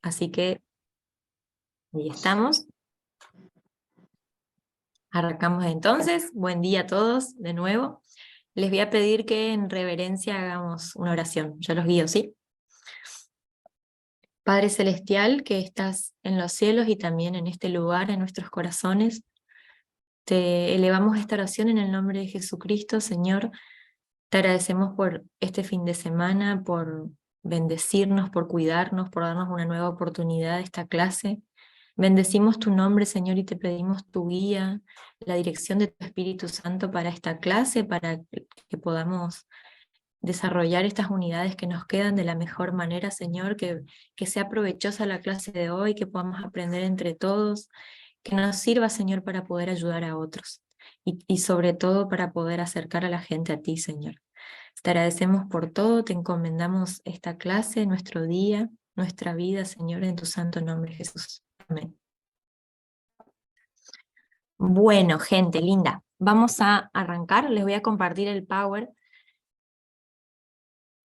Así que ahí estamos. Arrancamos entonces. Buen día a todos de nuevo. Les voy a pedir que en reverencia hagamos una oración. Yo los guío, ¿sí? Padre Celestial, que estás en los cielos y también en este lugar, en nuestros corazones, te elevamos esta oración en el nombre de Jesucristo, Señor. Te agradecemos por este fin de semana, por bendecirnos, por cuidarnos, por darnos una nueva oportunidad de esta clase. Bendecimos tu nombre, Señor, y te pedimos tu guía, la dirección de tu Espíritu Santo para esta clase, para que podamos desarrollar estas unidades que nos quedan de la mejor manera, Señor, que sea provechosa la clase de hoy, que podamos aprender entre todos, que nos sirva, Señor, para poder ayudar a otros y sobre todo para poder acercar a la gente a ti, Señor. Te agradecemos por todo, te encomendamos esta clase, nuestro día, nuestra vida, Señor, en tu santo nombre, Jesús. Amén. Bueno, gente linda, vamos a arrancar, les voy a compartir el Power.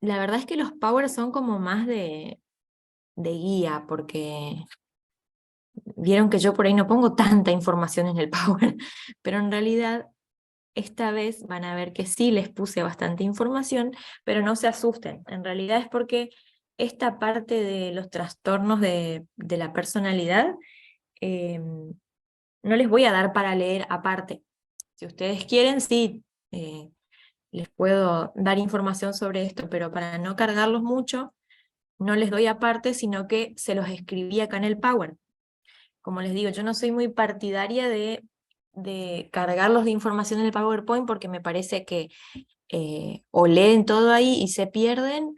La verdad es que los Power son como más de guía, porque vieron que yo por ahí no pongo tanta información en el Power, pero en realidad esta vez van a ver que sí les puse bastante información, pero no se asusten, en realidad es porque esta parte de los trastornos de la personalidad eh, no les voy a dar para leer aparte. Si ustedes quieren, sí, les puedo dar información sobre esto, pero para no cargarlos mucho, no les doy aparte, sino que se los escribí acá en el Power. Como les digo, yo no soy muy partidaria de cargarlos de información en el PowerPoint porque me parece que o leen todo ahí y se pierden,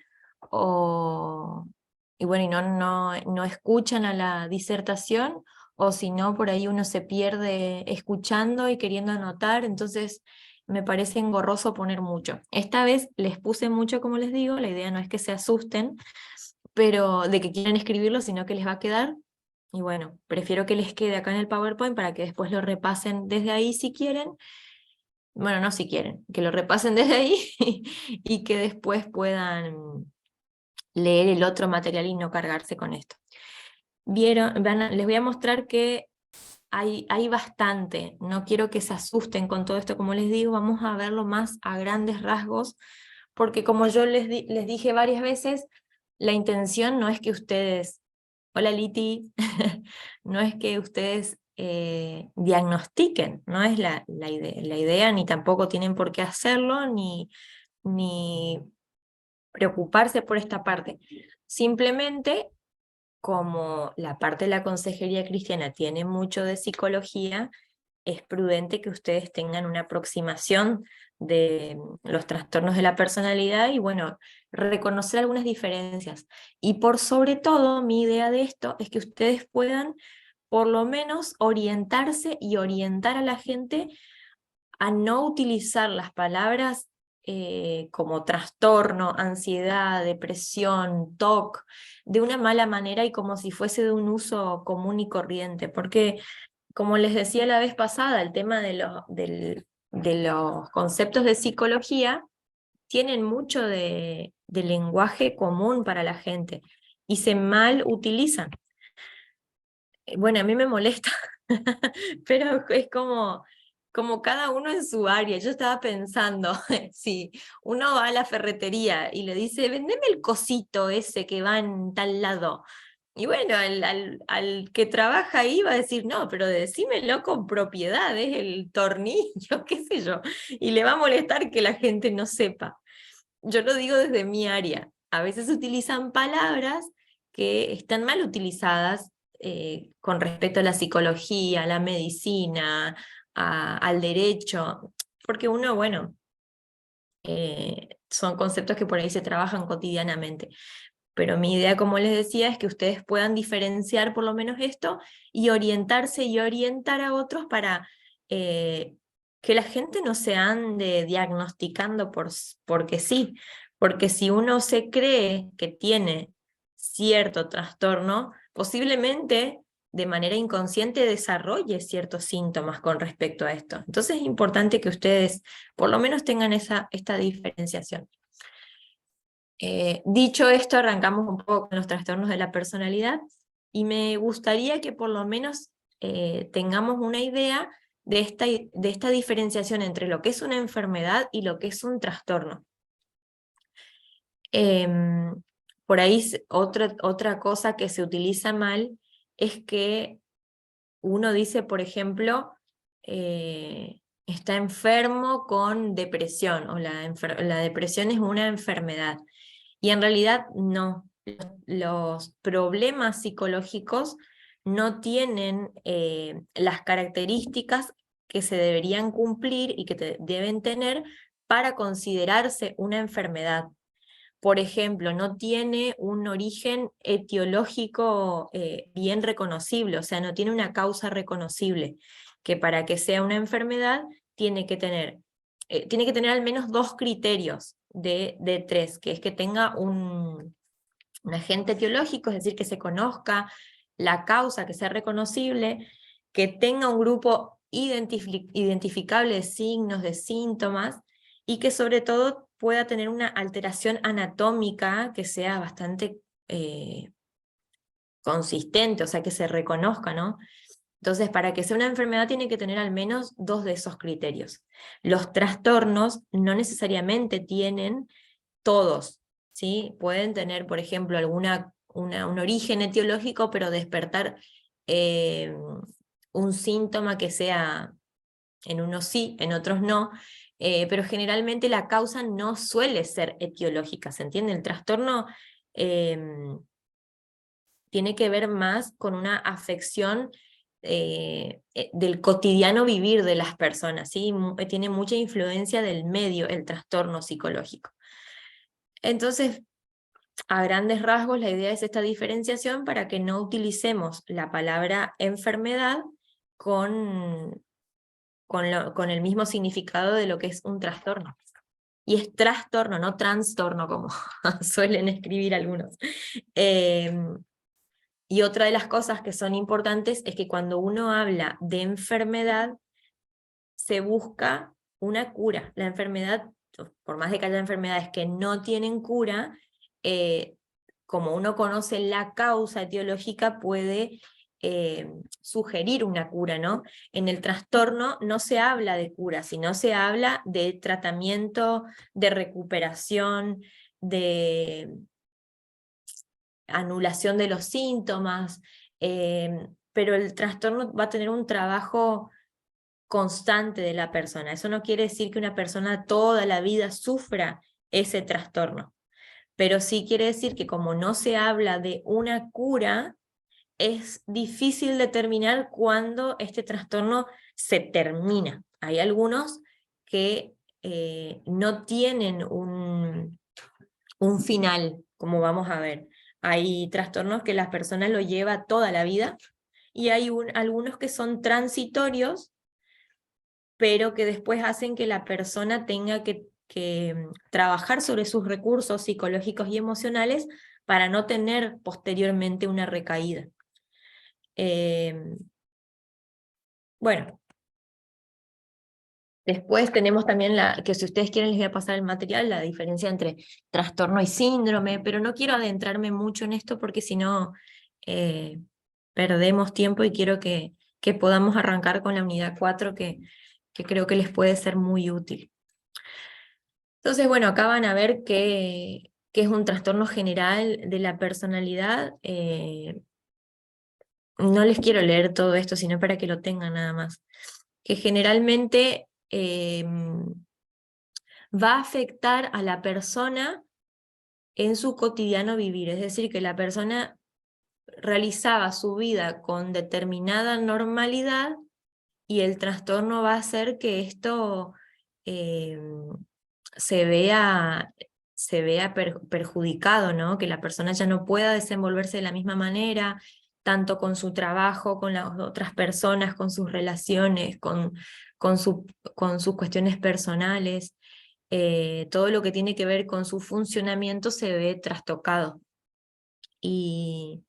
o, y bueno, y no escuchan a la disertación, o si no, por ahí uno se pierde escuchando y queriendo anotar, entonces me parece engorroso poner mucho. Esta vez les puse mucho, como les digo, la idea no es que se asusten, pero de que quieran escribirlo, sino que les va a quedar. Y bueno, prefiero que les quede acá en el PowerPoint para que después lo repasen desde ahí si quieren. Bueno, no si quieren, que lo repasen desde ahí y que después puedan leer el otro material y no cargarse con esto. Vieron, les voy a mostrar que hay bastante, no quiero que se asusten con todo esto, como les digo, vamos a verlo más a grandes rasgos, porque como yo les dije varias veces, la intención no es que ustedes, hola Liti, no es que ustedes diagnostiquen, no es la idea, ni tampoco tienen por qué hacerlo, ni preocuparse por esta parte. Simplemente, como la parte de la consejería cristiana tiene mucho de psicología, es prudente que ustedes tengan una aproximación de los trastornos de la personalidad y bueno, reconocer algunas diferencias. Y por sobre todo, mi idea de esto es que ustedes puedan por lo menos orientarse y orientar a la gente a no utilizar las palabras como trastorno, ansiedad, depresión, TOC, de una mala manera y como si fuese de un uso común y corriente, porque como les decía la vez pasada, el tema de los conceptos de psicología tienen mucho de lenguaje común para la gente y se mal utilizan. Bueno, a mí me molesta, pero es como cada uno en su área. Yo estaba pensando, si uno va a la ferretería y le dice, vendeme el cosito ese que va en tal lado. Y bueno, al que trabaja ahí va a decir, no, pero decímelo con propiedad, es el tornillo, qué sé yo. Y le va a molestar que la gente no sepa. Yo lo digo desde mi área. A veces utilizan palabras que están mal utilizadas con respecto a la psicología, a la medicina, al derecho, porque uno, bueno, son conceptos que por ahí se trabajan cotidianamente. Pero mi idea, como les decía, es que ustedes puedan diferenciar por lo menos esto y orientarse y orientar a otros para que la gente no se ande diagnosticando porque sí, porque si uno se cree que tiene cierto trastorno, posiblemente de manera inconsciente desarrolle ciertos síntomas con respecto a esto. Entonces es importante que ustedes por lo menos tengan esta diferenciación. Dicho esto, arrancamos un poco con los trastornos de la personalidad. Y me gustaría que por lo menos tengamos una idea de esta diferenciación entre lo que es una enfermedad y lo que es un trastorno. Por ahí otra cosa que se utiliza mal es que uno dice, por ejemplo, está enfermo con depresión, o la depresión es una enfermedad. Y en realidad no. Los problemas psicológicos no tienen las características que se deberían cumplir y que deben tener para considerarse una enfermedad. Por ejemplo, no tiene un origen etiológico bien reconocible, o sea, no tiene una causa reconocible, que para que sea una enfermedad tiene que tener al menos 2 criterios de 3, que es que tenga un agente etiológico, es decir, que se conozca la causa, que sea reconocible, que tenga un grupo identificable de signos, de síntomas, y que sobre todo pueda tener una alteración anatómica que sea bastante consistente, o sea, que se reconozca, ¿no? Entonces, para que sea una enfermedad tiene que tener al menos 2 de esos criterios. Los trastornos no necesariamente tienen todos, ¿sí? Pueden tener, por ejemplo, un origen etiológico, pero despertar un síntoma que sea, en unos sí, en otros no, pero generalmente la causa no suele ser etiológica, ¿se entiende? El trastorno tiene que ver más con una afección del cotidiano vivir de las personas, ¿sí? Tiene mucha influencia del medio, el trastorno psicológico. Entonces, a grandes rasgos, la idea es esta diferenciación para que no utilicemos la palabra enfermedad con el mismo significado de lo que es un trastorno. Y es trastorno, no trastorno, como suelen escribir algunos. Y otra de las cosas que son importantes es que cuando uno habla de enfermedad, se busca una cura. La enfermedad, por más de que haya enfermedades que no tienen cura, como uno conoce la causa etiológica, puede sugerir una cura, ¿no? En el trastorno no se habla de cura, sino se habla de tratamiento, de recuperación, de anulación de los síntomas, pero el trastorno va a tener un trabajo constante de la persona. Eso no quiere decir que una persona toda la vida sufra ese trastorno, pero sí quiere decir que como no se habla de una cura, es difícil determinar cuándo este trastorno se termina. Hay algunos que no tienen un final, como vamos a ver. Hay trastornos que las personas lo lleva toda la vida y hay algunos que son transitorios, pero que después hacen que la persona tenga que trabajar sobre sus recursos psicológicos y emocionales para no tener posteriormente una recaída. Bueno, después tenemos también que si ustedes quieren les voy a pasar el material, la diferencia entre trastorno y síndrome, pero no quiero adentrarme mucho en esto porque si no perdemos tiempo y quiero que podamos arrancar con la unidad 4 que creo que les puede ser muy útil. Entonces, bueno, acá van a ver qué es un trastorno general de la personalidad. No les quiero leer todo esto, sino para que lo tengan nada más. Que generalmente va a afectar a la persona en su cotidiano vivir, es decir, que la persona realizaba su vida con determinada normalidad y el trastorno va a hacer que esto se vea perjudicado, ¿no? Que la persona ya no pueda desenvolverse de la misma manera, tanto con su trabajo, con las otras personas, con sus relaciones, con sus cuestiones personales. Todo lo que tiene que ver con su funcionamiento se ve trastocado. Y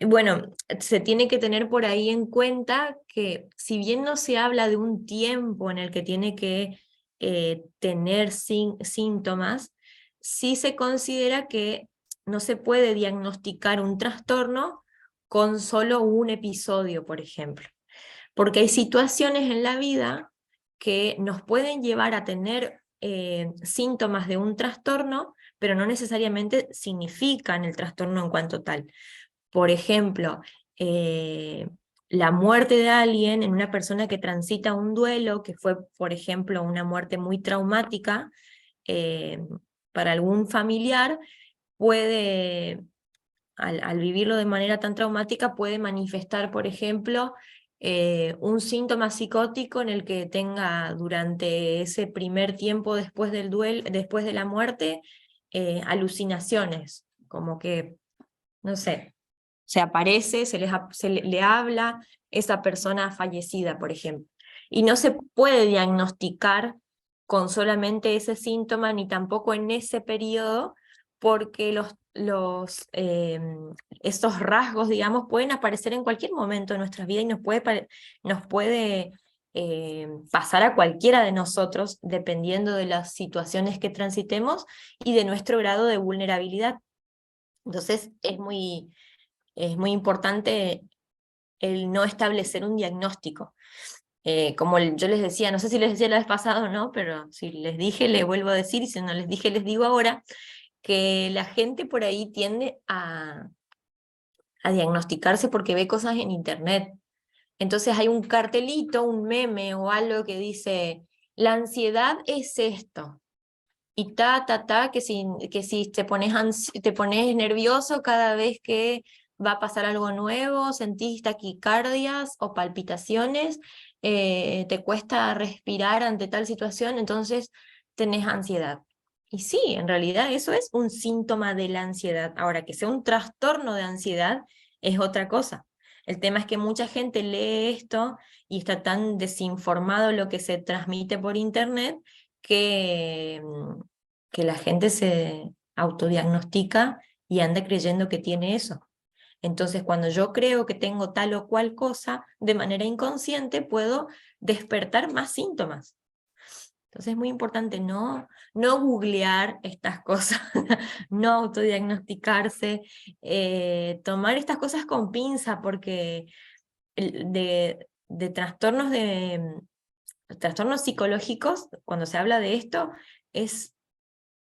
bueno, se tiene que tener por ahí en cuenta que si bien no se habla de un tiempo en el que tiene que tener síntomas, sí se considera que no se puede diagnosticar un trastorno con solo un episodio, por ejemplo, porque hay situaciones en la vida que nos pueden llevar a tener síntomas de un trastorno, pero no necesariamente significan el trastorno en cuanto tal. Por ejemplo, eh, la muerte de alguien en una persona que transita un duelo, que fue, por ejemplo, una muerte muy traumática eh, para algún familiar, puede, al vivirlo de manera tan traumática, puede manifestar, por ejemplo, un síntoma psicótico en el que tenga durante ese primer tiempo después del duelo, después de la muerte, alucinaciones, como que, no sé, se aparece, le habla esa persona fallecida, por ejemplo. Y no se puede diagnosticar con solamente ese síntoma, ni tampoco en ese periodo, porque esos rasgos, digamos, pueden aparecer en cualquier momento de nuestra vida y nos puede pasar a cualquiera de nosotros, dependiendo de las situaciones que transitemos y de nuestro grado de vulnerabilidad. Entonces, es muy importante el no establecer un diagnóstico. Como yo les decía, no sé si les decía la vez pasada o no, pero si les dije, les vuelvo a decir, y si no les dije, les digo ahora, que la gente por ahí tiende a diagnosticarse porque ve cosas en internet. Entonces hay un cartelito, un meme o algo que dice, la ansiedad es esto. Y que si te pones nervioso cada vez que va a pasar algo nuevo, sentís taquicardias o palpitaciones, te cuesta respirar ante tal situación, entonces tenés ansiedad. Y sí, en realidad eso es un síntoma de la ansiedad. Ahora, que sea un trastorno de ansiedad es otra cosa. El tema es que mucha gente lee esto y está tan desinformado lo que se transmite por internet que la gente se autodiagnostica y anda creyendo que tiene eso. Entonces, cuando yo creo que tengo tal o cual cosa, de manera inconsciente puedo despertar más síntomas. Entonces es muy importante no googlear estas cosas, no autodiagnosticarse, tomar estas cosas con pinza, porque de trastornos psicológicos, cuando se habla de esto, es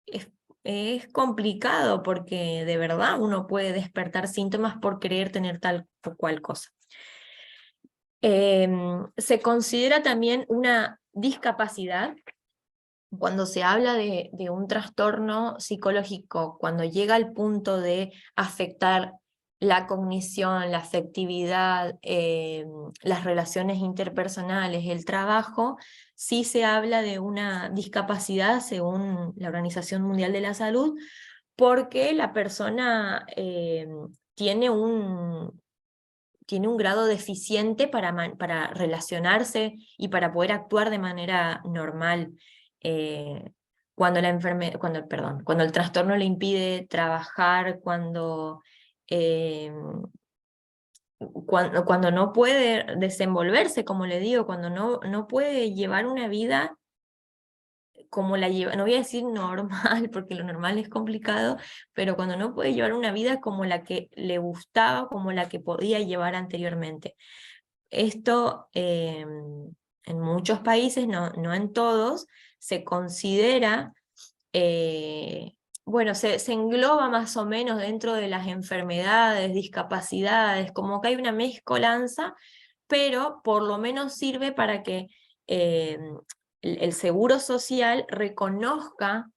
es, es complicado porque de verdad uno puede despertar síntomas por creer tener tal o cual cosa. Se considera también una discapacidad cuando se habla de un trastorno psicológico, cuando llega al punto de afectar la cognición, la afectividad, las relaciones interpersonales, el trabajo, sí se habla de una discapacidad según la Organización Mundial de la Salud, porque la persona tiene un grado deficiente para relacionarse y para poder actuar de manera normal. Eh, cuando el trastorno le impide trabajar, eh, cuando no puede desenvolverse, como le digo, cuando no puede llevar una vida como la lleva, no voy a decir normal, porque lo normal es complicado, pero cuando no puede llevar una vida como la que le gustaba, como la que podía llevar anteriormente. Esto en muchos países, no en todos, se considera, bueno, se engloba más o menos dentro de las enfermedades, discapacidades, como que hay una mezcolanza, pero por lo menos sirve para que eh, el seguro social reconozca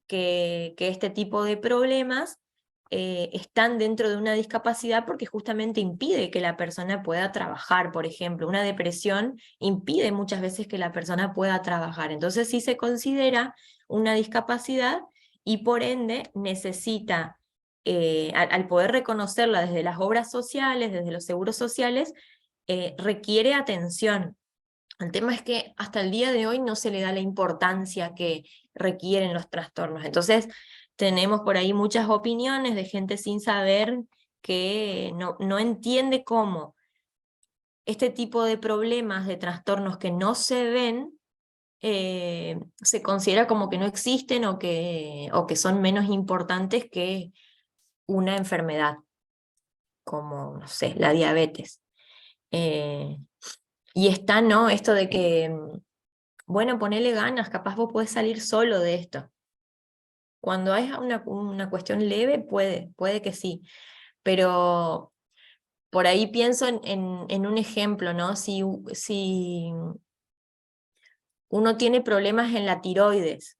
que este tipo de problemas están dentro de una discapacidad porque justamente impide que la persona pueda trabajar, por ejemplo. Una depresión impide muchas veces que la persona pueda trabajar. Entonces sí se considera una discapacidad y por ende necesita, al poder reconocerla desde las obras sociales, desde los seguros sociales, requiere atención. El tema es que hasta el día de hoy no se le da la importancia que requieren los trastornos. Entonces, tenemos por ahí muchas opiniones de gente sin saber que no entiende cómo este tipo de problemas, de trastornos que no se ven, se considera como que no existen o que son menos importantes que una enfermedad, como, no sé, la diabetes. Y está, ¿no? Esto de que, bueno, ponele ganas, capaz vos podés salir solo de esto. Cuando hay una cuestión leve, puede que sí, pero por ahí pienso en un ejemplo, ¿no? Si uno tiene problemas en la tiroides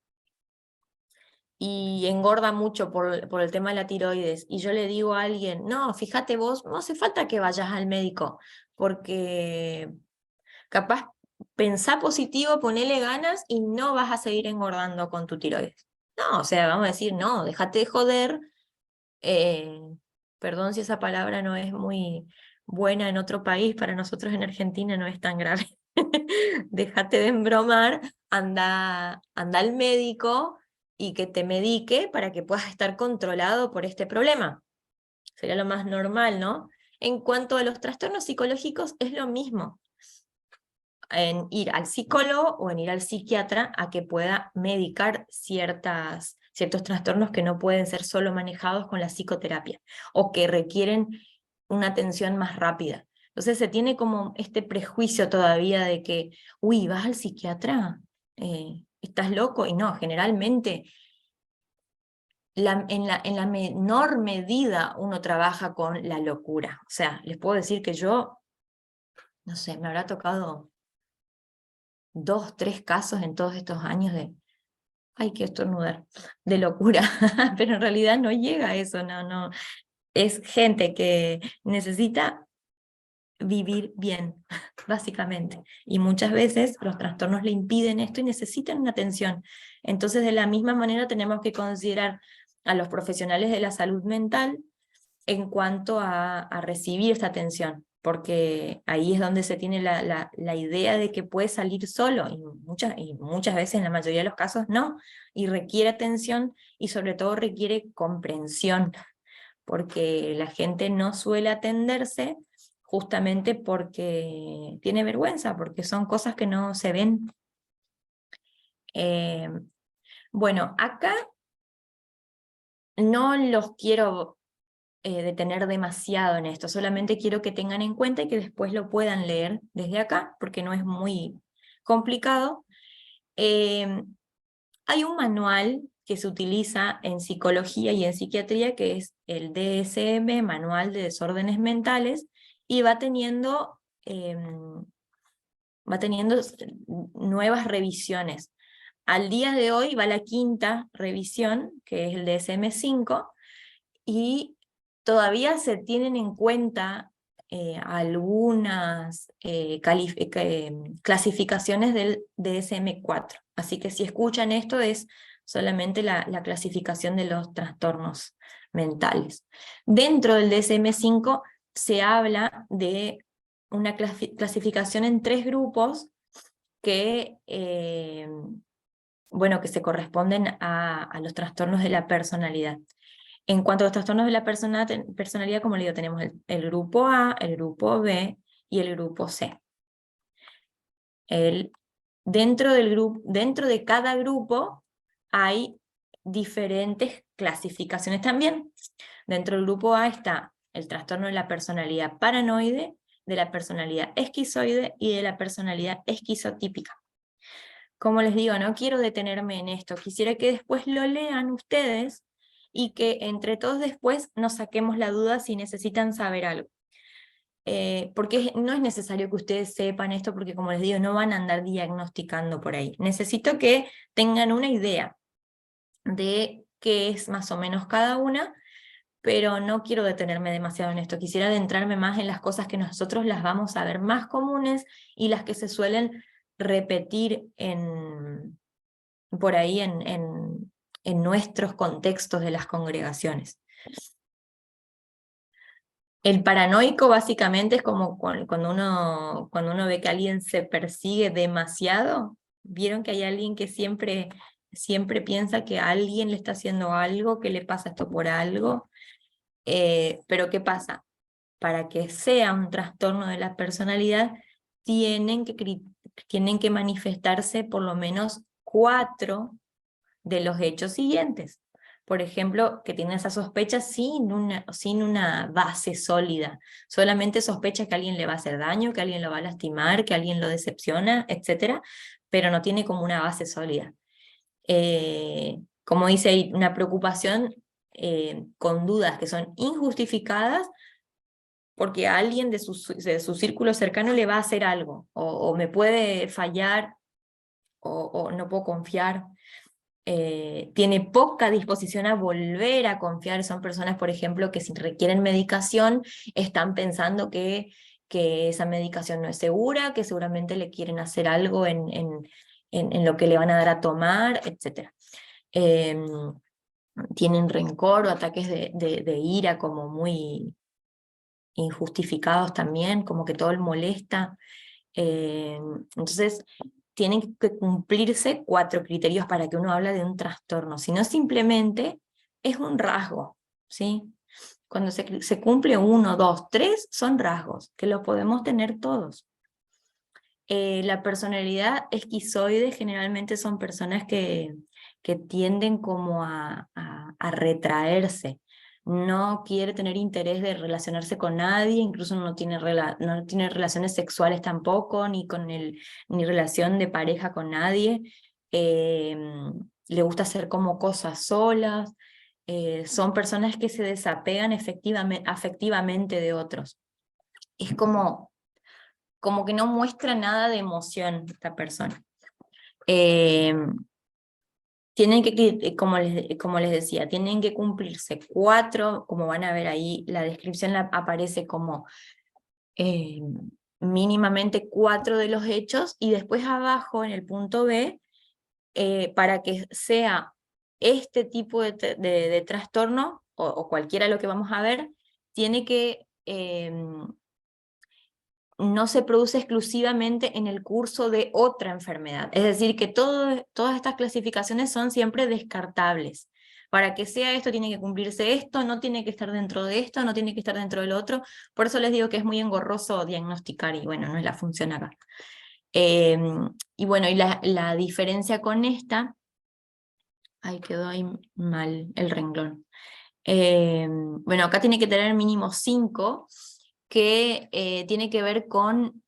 y engorda mucho por el tema de la tiroides, y yo le digo a alguien, no, fíjate vos, no hace falta que vayas al médico, porque capaz pensá positivo, ponele ganas y no vas a seguir engordando con tu tiroides. No, o sea, vamos a decir, no, déjate de joder. eh, Perdón si esa palabra no es muy buena en otro país, para nosotros en Argentina no es tan grave. Déjate de embromar, anda al médico y que te medique para que puedas estar controlado por este problema. Sería lo más normal, ¿no? En cuanto a los trastornos psicológicos, es lo mismo en ir al psicólogo o en ir al psiquiatra a que pueda medicar ciertos trastornos que no pueden ser solo manejados con la psicoterapia o que requieren una atención más rápida. Entonces se tiene como este prejuicio todavía de que, uy, ¿vas al psiquiatra? ¿Estás loco? Y no, generalmente en la menor medida uno trabaja con la locura. O sea, les puedo decir que yo, no sé, me habrá tocado 2, 3 casos en todos estos años de, ay, quiero estornudar, de locura, pero en realidad no llega a eso, no, es gente que necesita vivir bien, básicamente, y muchas veces los trastornos le impiden esto y necesitan una atención. Entonces, de la misma manera tenemos que considerar a los profesionales de la salud mental en cuanto a recibir esta atención, porque ahí es donde se tiene la idea de que puede salir solo, y muchas veces, en la mayoría de los casos, no, y requiere atención y sobre todo requiere comprensión, porque la gente no suele atenderse justamente porque tiene vergüenza, porque son cosas que no se ven. Eh, bueno, acá no los quiero detener demasiado en esto, solamente quiero que tengan en cuenta y que después lo puedan leer desde acá, porque no es muy complicado. Eh, Hay un manual que se utiliza en psicología y en psiquiatría, que es el DSM, Manual de Desórdenes Mentales, y va teniendo nuevas revisiones. Al día de hoy va la 5ª revisión, que es el DSM-5, y todavía se tienen en cuenta algunas clasificaciones del DSM-4. Así que si escuchan esto es solamente la clasificación de los trastornos mentales. Dentro del DSM-5 se habla de una clasificación en 3 grupos que, bueno, que se corresponden a los trastornos de la personalidad. En cuanto a los trastornos de la personalidad, como le digo, tenemos el grupo A, el grupo B y el grupo C. Dentro de cada grupo hay diferentes clasificaciones también. Dentro del grupo A está el trastorno de la personalidad paranoide, de la personalidad esquizoide y de la personalidad esquizotípica. Como les digo, no quiero detenerme en esto, quisiera que después lo lean ustedes y que entre todos después nos saquemos la duda si necesitan saber algo. Porque no es necesario que ustedes sepan esto, porque como les digo, no van a andar diagnosticando por ahí. Necesito que tengan una idea de qué es más o menos cada una, pero no quiero detenerme demasiado en esto. Quisiera adentrarme más en las cosas que nosotros las vamos a ver más comunes y las que se suelen repetir por ahí en nuestros contextos de las congregaciones. El paranoico básicamente es como cuando uno ve que alguien se persigue demasiado. Vieron que hay alguien que siempre piensa que a alguien le está haciendo algo, que le pasa esto por algo. Pero ¿qué pasa? Para que sea un trastorno de la personalidad, tienen que manifestarse por lo menos 4 de los hechos siguientes. por ejemplo, que tiene esa sospecha sin una base sólida. Solamente sospecha que alguien le va a hacer daño, que alguien lo va a lastimar, que alguien lo decepciona, etc. Pero no tiene como una base sólida. Como dice ahí, una preocupación con dudas que son injustificadas porque a alguien de su círculo cercano le va a hacer algo, o me puede fallar, o no puedo confiar. Tiene poca disposición a volver a confiar. Son personas, por ejemplo, que si requieren medicación, están pensando que esa medicación no es segura, que seguramente le quieren hacer algo en lo que le van a dar a tomar, etc. Tienen rencor o ataques de ira como muy injustificados también, como que todo les molesta. Entonces, tienen que cumplirse 4 criterios para que uno hable de un trastorno, si no simplemente es un rasgo, ¿sí? Cuando se cumple 1, 2, 3, son rasgos, que los podemos tener todos. La personalidad esquizoide generalmente son personas que tienden como a retraerse. No quiere tener interés de relacionarse con nadie, incluso no tiene relaciones sexuales tampoco, ni relación de pareja con nadie. Eh, Le gusta hacer como cosas solas. Son personas que se desapegan afectivamente de otros. Es como que no muestra nada de emoción esta persona. Eh, Tienen que, como les decía, tienen que cumplirse 4, como van a ver ahí, la descripción aparece como eh, mínimamente 4 de los hechos, y después abajo en el punto B, para que sea este tipo de trastorno, o cualquiera de lo que vamos a ver, tiene que no se produce exclusivamente en el curso de otra enfermedad. Es decir, que todas estas clasificaciones son siempre descartables. Para que sea esto, tiene que cumplirse esto, no tiene que estar dentro de esto, no tiene que estar dentro del otro. Por eso les digo que es muy engorroso diagnosticar, y bueno, no es la función acá. Y bueno, y la diferencia con esta, ahí quedó ahí mal el renglón. Bueno, acá tiene que tener mínimo 5, que tiene que ver con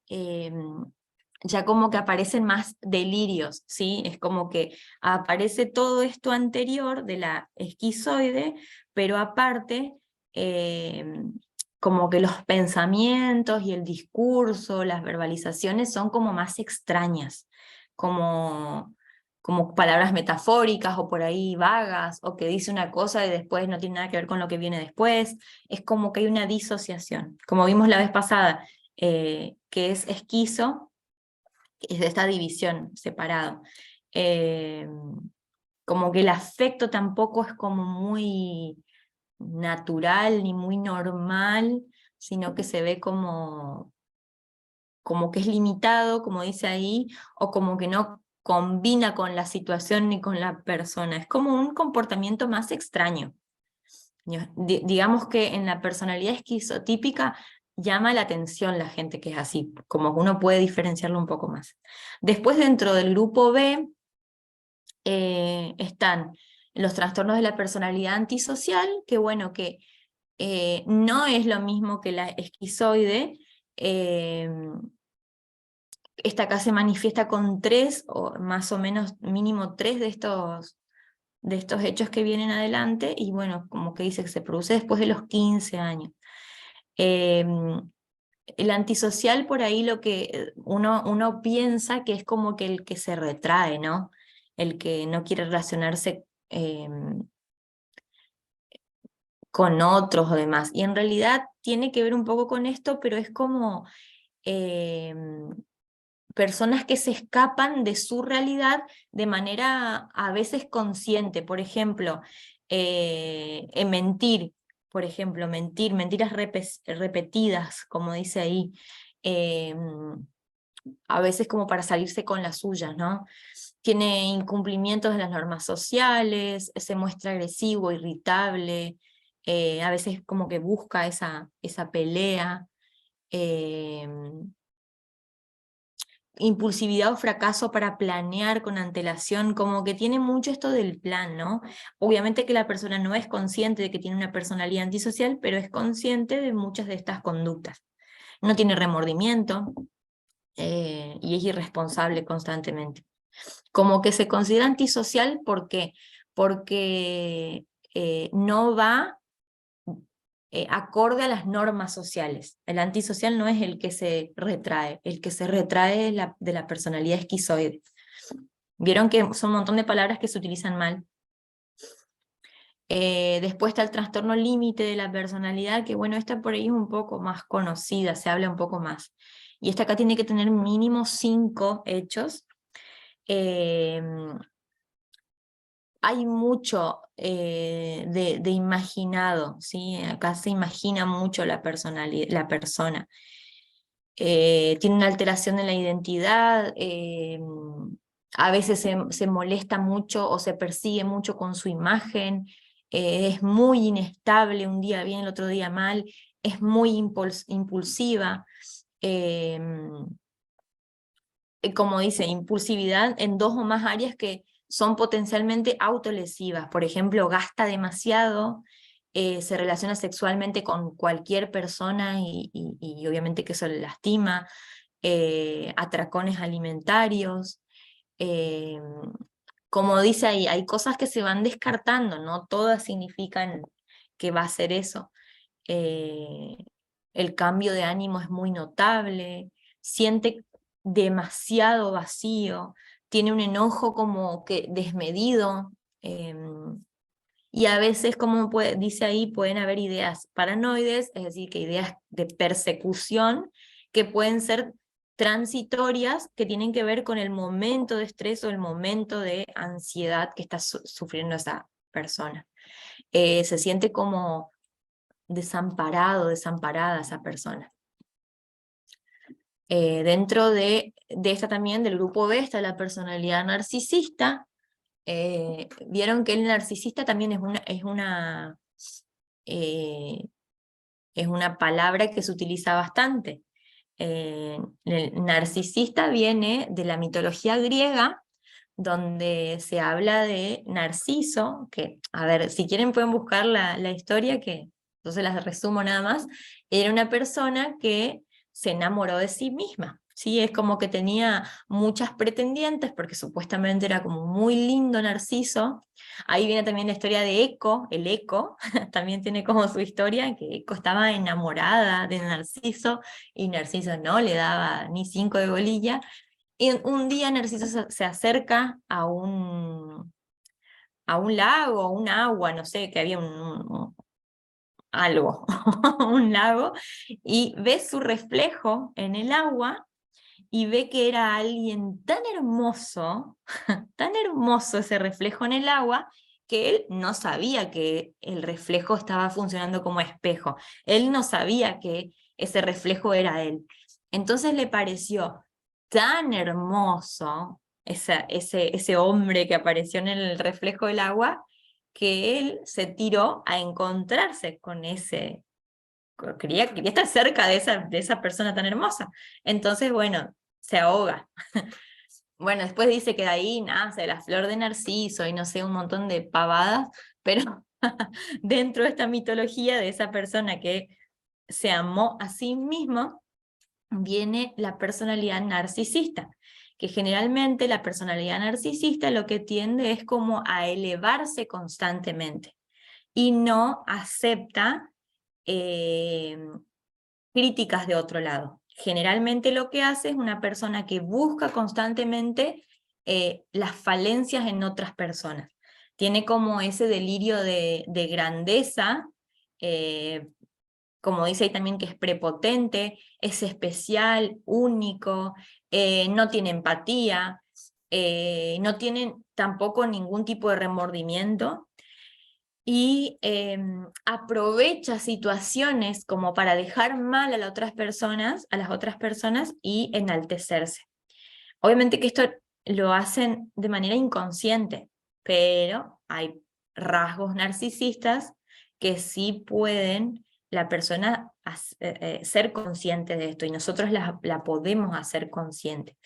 ya como que aparecen más delirios, ¿sí? Es como que aparece todo esto anterior de la esquizoide, pero aparte como que los pensamientos y el discurso, las verbalizaciones son como más extrañas, como palabras metafóricas o por ahí vagas, o que dice una cosa y después no tiene nada que ver con lo que viene después. Es como que hay una disociación, como vimos la vez pasada, que es esquizo, es de esta división separado. Eh, Como que el afecto tampoco es como muy natural ni muy normal, sino que se ve como que es limitado, como dice ahí, o como que no combina con la situación ni con la persona. Es como un comportamiento más extraño. Digamos que en la personalidad esquizotípica llama la atención la gente que es así, como que uno puede diferenciarlo un poco más. Después, dentro del grupo B, están los trastornos de la personalidad antisocial, que bueno, que no es lo mismo que la esquizoide. Esta acá se manifiesta con 3, o más o menos mínimo 3 de estos hechos que vienen adelante, y bueno, como que dice que se produce después de los 15 años. El antisocial, por ahí lo que uno piensa que es como que el que se retrae, ¿no? El que no quiere relacionarse con otros o demás. Y en realidad tiene que ver un poco con esto, pero es como personas que se escapan de su realidad de manera a veces consciente. Por ejemplo, mentir, por ejemplo, mentiras repetidas, como dice ahí, eh, a veces como para salirse con las suyas, ¿no? Tiene incumplimientos de las normas sociales, se muestra agresivo, irritable, a veces como que busca esa pelea. impulsividad o fracaso para planear con antelación, como que tiene mucho esto del plan, ¿no? Obviamente que la persona no es consciente de que tiene una personalidad antisocial, pero es consciente de muchas de estas conductas. No tiene remordimiento y es irresponsable constantemente. Como que se considera antisocial, ¿por qué? Porque no va acorde a las normas sociales. El antisocial no es el que se retrae es de la personalidad esquizoide. Vieron que son un montón de palabras que se utilizan mal. Después está el trastorno límite de la personalidad, que bueno, esta por ahí es un poco más conocida, se habla un poco más. Y esta acá tiene que tener mínimo 5 hechos. Hay mucho de imaginado, ¿sí? Acá se imagina mucho la personalidad, la persona. Tiene una alteración en la identidad, a veces se molesta mucho o se persigue mucho con su imagen, es muy inestable, un día bien, el otro día mal, es muy impulsiva. eh, Como dice, impulsividad en 2 o más áreas que son potencialmente autolesivas. Por ejemplo, gasta demasiado, se relaciona sexualmente con cualquier persona y obviamente que eso le lastima, atracones alimentarios. eh, Como dice ahí, hay cosas que se van descartando, no todas significan que va a ser eso. eh, el cambio de ánimo es muy notable, siente demasiado vacío, tiene un enojo como que desmedido, y a veces, como dice ahí, pueden haber ideas paranoides, es decir, que ideas de persecución que pueden ser transitorias, que tienen que ver con el momento de estrés o el momento de ansiedad que está sufriendo esa persona. Se siente como desamparado, desamparada esa persona. Dentro de esta también, del grupo B, está la personalidad narcisista. Vieron que el narcisista también eh, es una palabra que se utiliza bastante. El narcisista viene de la mitología griega, donde se habla de Narciso, que, a ver, si quieren pueden buscar la historia, que yo se las resumo nada más. Era una persona que se enamoró de sí misma, ¿sí? Es como que tenía muchas pretendientes, porque supuestamente era como muy lindo Narciso. Ahí viene también la historia de Eco, el Eco, también tiene como su historia, que Eco estaba enamorada de Narciso, y Narciso no le daba ni 5 de bolilla, y un día Narciso se acerca a un lago, un agua, no sé, que había algo, un lago, y ve su reflejo en el agua, y ve que era alguien tan hermoso ese reflejo en el agua, que él no sabía que el reflejo estaba funcionando como espejo, él no sabía que ese reflejo era él. Entonces le pareció tan hermoso ese hombre que apareció en el reflejo del agua, que él se tiró a encontrarse con quería estar cerca de esa persona tan hermosa. Entonces, bueno, se ahoga. Bueno, después dice que de ahí nace la flor de Narciso y no sé, un montón de pavadas, pero dentro de esta mitología de esa persona que se amó a sí mismo, viene la personalidad narcisista, que generalmente la personalidad narcisista lo que tiende es como a elevarse constantemente y no acepta eh, críticas de otro lado. Generalmente lo que hace es una persona que busca constantemente las falencias en otras personas. Tiene como ese delirio de grandeza, como dice ahí también, que es prepotente, es especial, único, no tiene empatía, no tiene tampoco ningún tipo de remordimiento, y aprovecha situaciones como para dejar mal a las otras personas y enaltecerse. Obviamente que esto lo hacen de manera inconsciente, pero hay rasgos narcisistas que sí pueden la persona ser consciente de esto, y nosotros la podemos hacer consciente.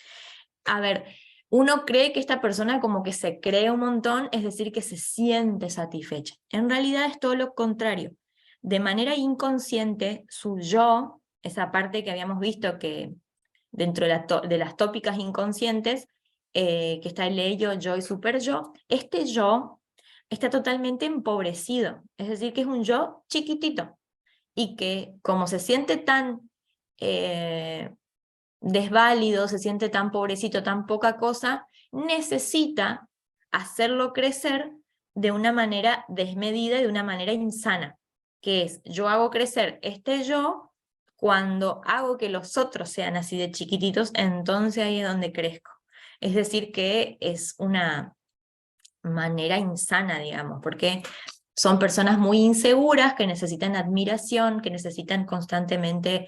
A ver, uno cree que esta persona como que se cree un montón, es decir, que se siente satisfecha. En realidad es todo lo contrario. De manera inconsciente, su yo, esa parte que habíamos visto que dentro de las tópicas inconscientes, que está el ello, yo y super yo, este yo está totalmente empobrecido, es decir, que es un yo chiquitito, y que como se siente tan desválido, se siente tan pobrecito, tan poca cosa, necesita hacerlo crecer de una manera desmedida y de una manera insana, que es, yo hago crecer este yo, cuando hago que los otros sean así de chiquititos, entonces ahí es donde crezco. Es decir, que es una manera insana, digamos, porque son personas muy inseguras que necesitan admiración, que necesitan constantemente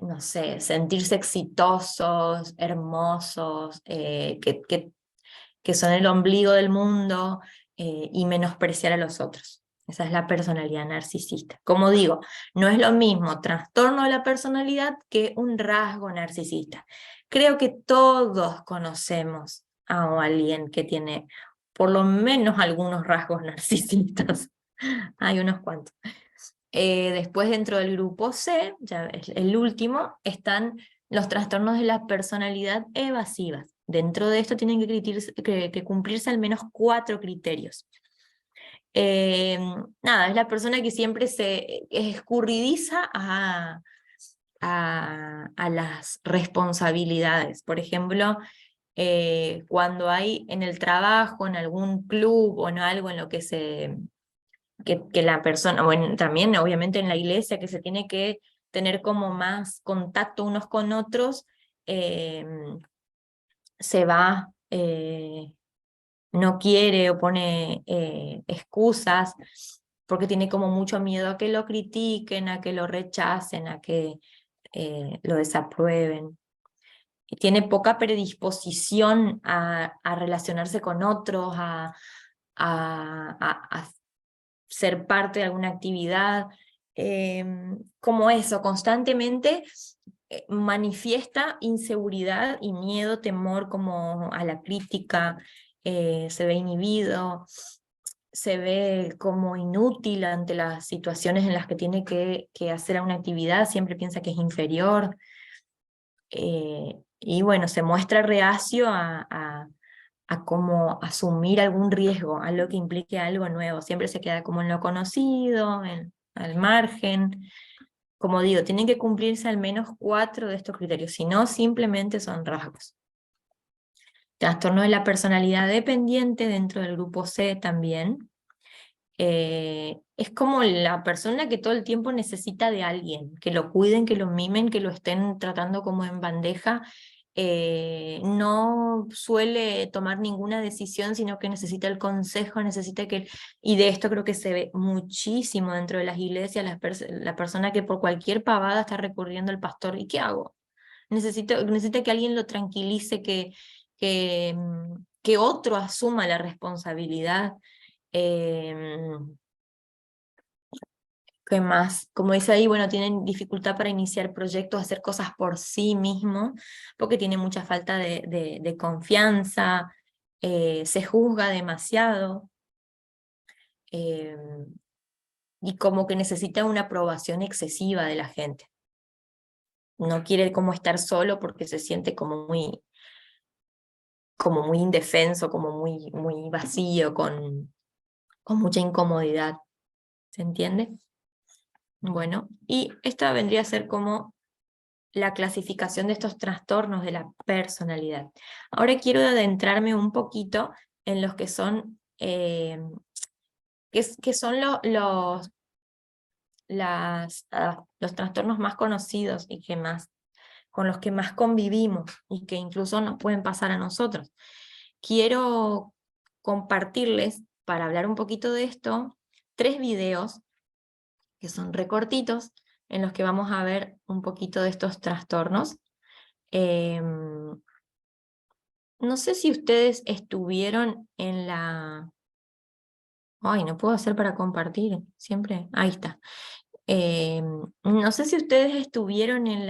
no sé, sentirse exitosos, hermosos, que son el ombligo del mundo, y menospreciar a los otros. Esa es la personalidad narcisista. Como digo, no es lo mismo trastorno de la personalidad que un rasgo narcisista. Creo que todos conocemos a alguien que tiene por lo menos algunos rasgos narcisistas. Hay unos cuantos. Después dentro del grupo C, ya es el último, están los trastornos de la personalidad evasivas. Dentro de esto tienen que cumplirse al menos 4 criterios. Nada, es la persona que siempre se escurridiza a las responsabilidades. Por ejemplo, cuando hay en el trabajo, en algún club o en algo en lo que que la persona, bueno, también obviamente en la iglesia, que se tiene que tener como más contacto unos con otros, eh, se va, no quiere o pone excusas, porque tiene como mucho miedo a que lo critiquen, a que lo rechacen, a que lo desaprueben. Y tiene poca predisposición a relacionarse con otros, a ser parte de alguna actividad, como eso, constantemente manifiesta inseguridad y miedo, temor como a la crítica, se ve inhibido, se ve como inútil ante las situaciones en las que tiene que hacer una actividad, siempre piensa que es inferior, y bueno, se muestra reacio a cómo asumir algún riesgo, a lo que implique algo nuevo. Siempre se queda como en lo conocido, al margen. Como digo, tienen que cumplirse al menos 4 de estos criterios, si no, simplemente son rasgos. Trastorno de la personalidad dependiente dentro del grupo C también. Es como la persona que todo el tiempo necesita de alguien, que lo cuiden, que lo mimen, que lo estén tratando como en bandeja. No suele tomar ninguna decisión, sino que necesita el consejo, necesita que... Y de esto creo que se ve muchísimo dentro de las iglesias, la persona que por cualquier pavada está recurriendo al pastor. ¿Y qué hago? Necesita que alguien lo tranquilice, que otro asuma la responsabilidad. ¿Qué más? Como dice ahí, bueno, tienen dificultad para iniciar proyectos, hacer cosas por sí mismo, porque tiene mucha falta de confianza, se juzga demasiado, eh, y como que necesita una aprobación excesiva de la gente. No quiere como estar solo porque se siente como muy indefenso, como muy vacío, con mucha incomodidad. ¿Se entiende? Bueno, y esta vendría a ser como la clasificación de estos trastornos de la personalidad. Ahora quiero adentrarme un poquito en los que son, que son los trastornos más conocidos y con los que más convivimos y que incluso nos pueden pasar a nosotros. Quiero compartirles, para hablar un poquito de esto, 3 videos que son recortitos, en los que vamos a ver un poquito de estos trastornos. No sé si ustedes estuvieron Ay, no puedo hacer para compartir, siempre. Ahí está. No sé si ustedes estuvieron en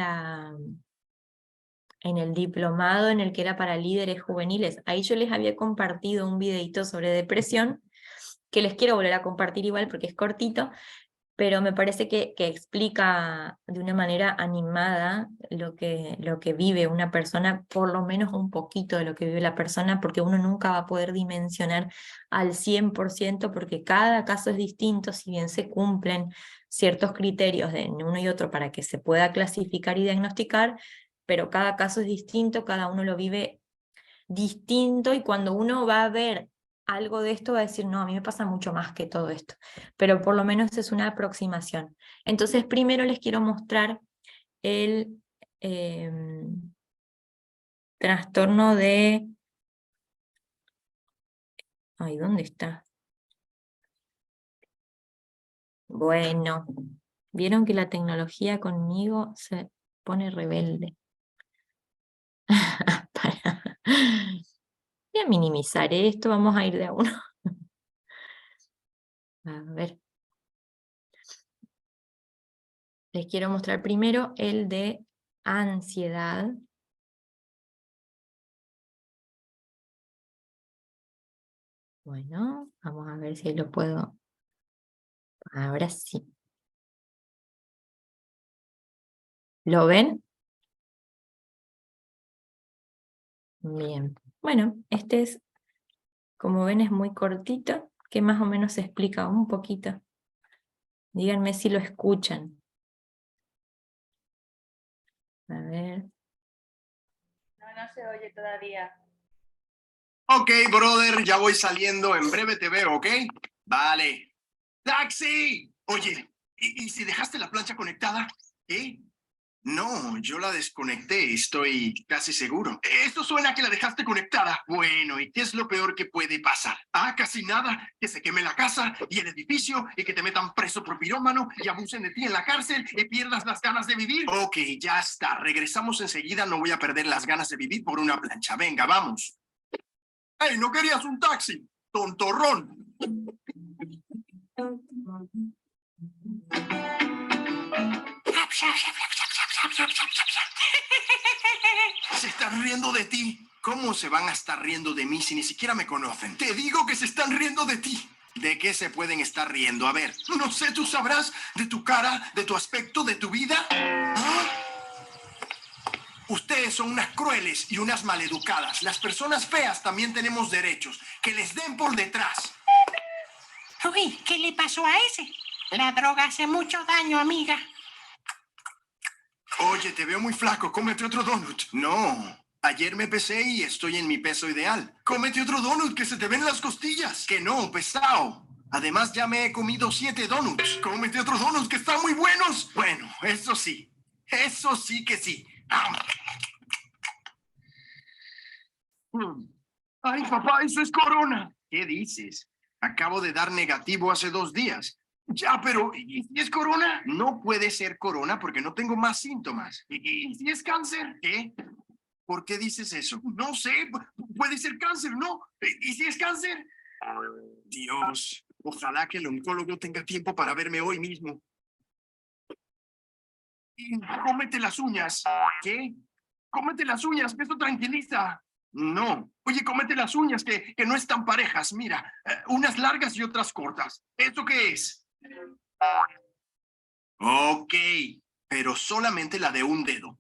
el diplomado en el que era para líderes juveniles. Ahí yo les había compartido un videito sobre depresión, que les quiero volver a compartir igual porque es cortito, pero me parece que explica de una manera animada lo que vive una persona, por lo menos un poquito de lo que vive la persona, porque uno nunca va a poder dimensionar al 100%, porque cada caso es distinto, si bien se cumplen ciertos criterios de uno y otro para que se pueda clasificar y diagnosticar, pero cada caso es distinto, cada uno lo vive distinto, y cuando uno va a ver algo de esto va a decir, no, a mí me pasa mucho más que todo esto, pero por lo menos es una aproximación. Entonces, primero les quiero mostrar el trastorno de... Ay, ¿dónde está? Bueno, vieron que la tecnología conmigo se pone rebelde. Voy a minimizar esto, vamos a ir de a uno. A ver. Les quiero mostrar primero el de ansiedad. Bueno, vamos a ver si lo puedo. Ahora sí. ¿Lo ven? Bien. Bueno, este es, como ven, es muy cortito, que más o menos se explica un poquito. Díganme si lo escuchan. A ver. No, no se oye todavía. Ok, brother, ya voy saliendo. En breve te veo, ¿ok? Vale. ¡Taxi! Oye, ¿y si dejaste la plancha conectada? ¿Qué? No, yo la desconecté, estoy casi seguro. Esto suena a que la dejaste conectada. Bueno, ¿y qué es lo peor que puede pasar? Ah, casi nada. Que se queme la casa y el edificio y que te metan preso por pirómano y abusen de ti en la cárcel y pierdas las ganas de vivir. Ok, ya está. Regresamos enseguida. No voy a perder las ganas de vivir por una plancha. Venga, vamos. ¡Ey, no querías un taxi! ¡Tontorrón! Se están riendo de ti. ¿Cómo se van a estar riendo de mí si ni siquiera me conocen? Te digo que se están riendo de ti. ¿De qué se pueden estar riendo? A ver, no sé, tú sabrás de tu cara, de tu aspecto, de tu vida. ¿Ah? Ustedes son unas crueles y unas maleducadas. Las personas feas también tenemos derechos. Que les den por detrás. Uy, ¿qué le pasó a ese? La droga hace mucho daño, amiga. Oye, te veo muy flaco. Cómete otro donut. No. Ayer me pesé y estoy en mi peso ideal. Cómete otro donut, que se te ven las costillas. Que no, pesado. Además, ya me he comido 7 donuts. Cómete otros donuts, que están muy buenos. Bueno, eso sí. Eso sí que sí. Ay, papá, eso es corona. ¿Qué dices? Acabo de dar negativo hace 2 días. Ya, pero ¿y si es corona? No puede ser corona porque no tengo más síntomas. ¿Y si es cáncer? ¿Qué? ¿Por qué dices eso? No sé, puede ser cáncer, ¿no? ¿Y si es cáncer? Dios, ojalá que el oncólogo tenga tiempo para verme hoy mismo. Y cómete las uñas. ¿Qué? Cómete las uñas, que eso tranquiliza. No. Oye, cómete las uñas, que no están parejas. Mira, unas largas y otras cortas. ¿Eso qué es? Ok, pero solamente la de un dedo.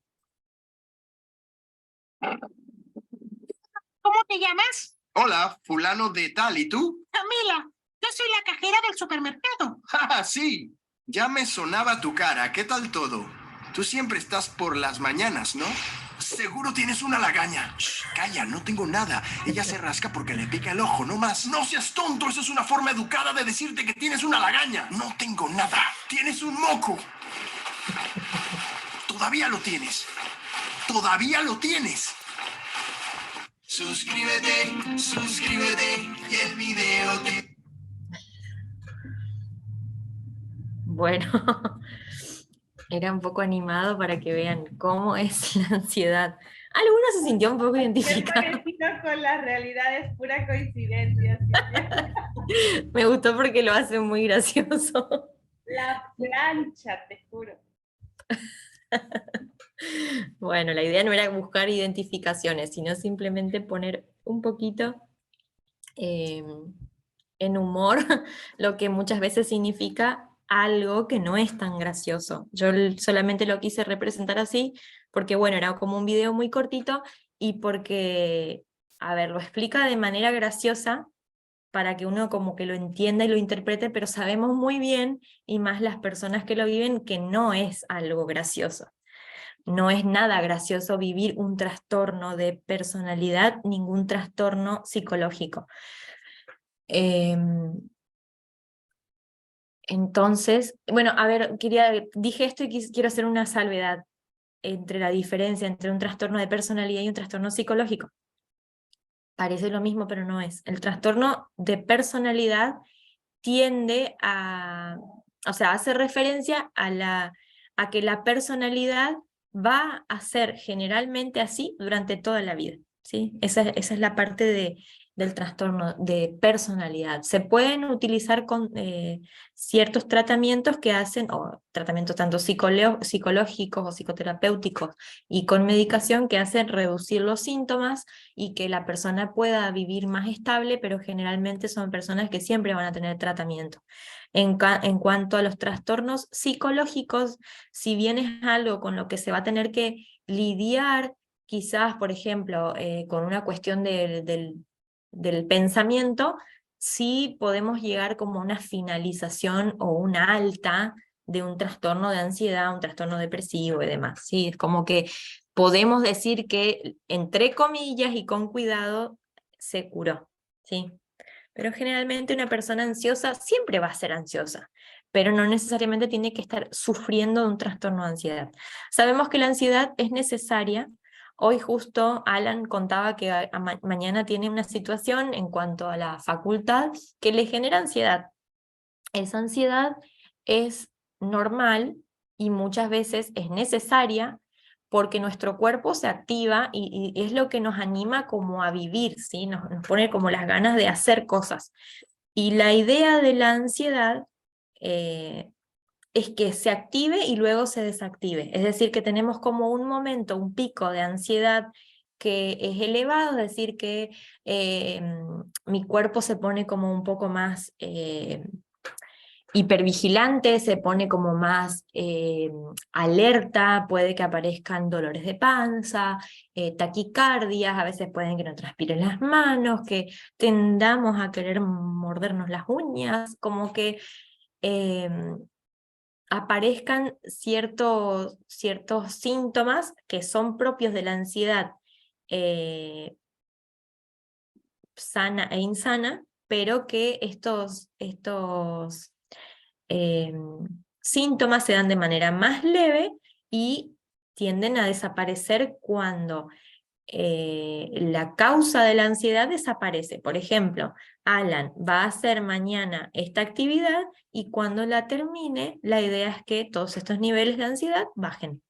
¿Cómo te llamas? Hola, fulano de tal, ¿y tú? Camila, yo soy la cajera del supermercado. ¡Ja, sí! Ya me sonaba tu cara. ¿Qué tal todo? Tú siempre estás por las mañanas, ¿no? Seguro tienes una lagaña. Shh, calla, no tengo nada. Ella se rasca porque le pica el ojo, no más. No seas tonto, eso es una forma educada de decirte que tienes una lagaña. No tengo nada. Tienes un moco. Todavía lo tienes. Todavía lo tienes. Suscríbete, suscríbete y el video te... Bueno, era un poco animado para que vean cómo es la ansiedad. Alguno se sintió un poco Qué identificado. parecido con la realidad, es pura coincidencia. Silvia. Me gustó porque lo hace muy gracioso. La plancha, te juro. Bueno, la idea no era buscar identificaciones, sino simplemente poner un poquito eh, en humor lo que muchas veces significa algo que no es tan gracioso. Yo solamente lo quise representar así porque, bueno, era como un video muy cortito y porque, a ver, lo explica de manera graciosa para que uno como que lo entienda y lo interprete, pero sabemos muy bien, y más las personas que lo viven, que no es algo gracioso. No es nada gracioso vivir un trastorno de personalidad, ningún trastorno psicológico. Entonces, bueno, a ver, dije esto y quiero hacer una salvedad entre la diferencia entre un trastorno de personalidad y un trastorno psicológico. Parece lo mismo, pero no es. El trastorno de personalidad tiende o sea, hace referencia a que la personalidad va a ser generalmente así durante toda la vida, ¿sí? Esa es la parte del trastorno de personalidad. Se pueden utilizar con ciertos tratamientos que hacen, o tratamientos tanto psicológicos o psicoterapéuticos, y con medicación que hacen reducir los síntomas y que la persona pueda vivir más estable, pero generalmente son personas que siempre van a tener tratamiento. En cuanto a los trastornos psicológicos, si bien es algo con lo que se va a tener que lidiar, quizás, por ejemplo, con una cuestión del pensamiento, sí podemos llegar como a una finalización o una alta de un trastorno de ansiedad, un trastorno depresivo y demás. ¿Sí? Es como que podemos decir que, entre comillas y con cuidado, se curó, ¿sí? Pero generalmente una persona ansiosa siempre va a ser ansiosa, pero no necesariamente tiene que estar sufriendo de un trastorno de ansiedad. Sabemos que la ansiedad es necesaria. Hoy justo Alan contaba que mañana tiene una situación en cuanto a la facultad que le genera ansiedad. Esa ansiedad es normal y muchas veces es necesaria porque nuestro cuerpo se activa y es lo que nos anima como a vivir, ¿sí? Nos pone como las ganas de hacer cosas. Y la idea de la ansiedad es que se active y luego se desactive. Es decir, que tenemos como un momento, un pico de ansiedad que es elevado, es decir, que mi cuerpo se pone como un poco más hipervigilante, se pone como más alerta, puede que aparezcan dolores de panza, taquicardias, a veces pueden que no transpiren las manos, que tendamos a querer mordernos las uñas, como que aparezcan ciertos síntomas que son propios de la ansiedad sana e insana, pero que estos síntomas se dan de manera más leve y tienden a desaparecer cuando la causa de la ansiedad desaparece. Por ejemplo, Alan va a hacer mañana esta actividad y cuando la termine, la idea es que todos estos niveles de ansiedad bajen.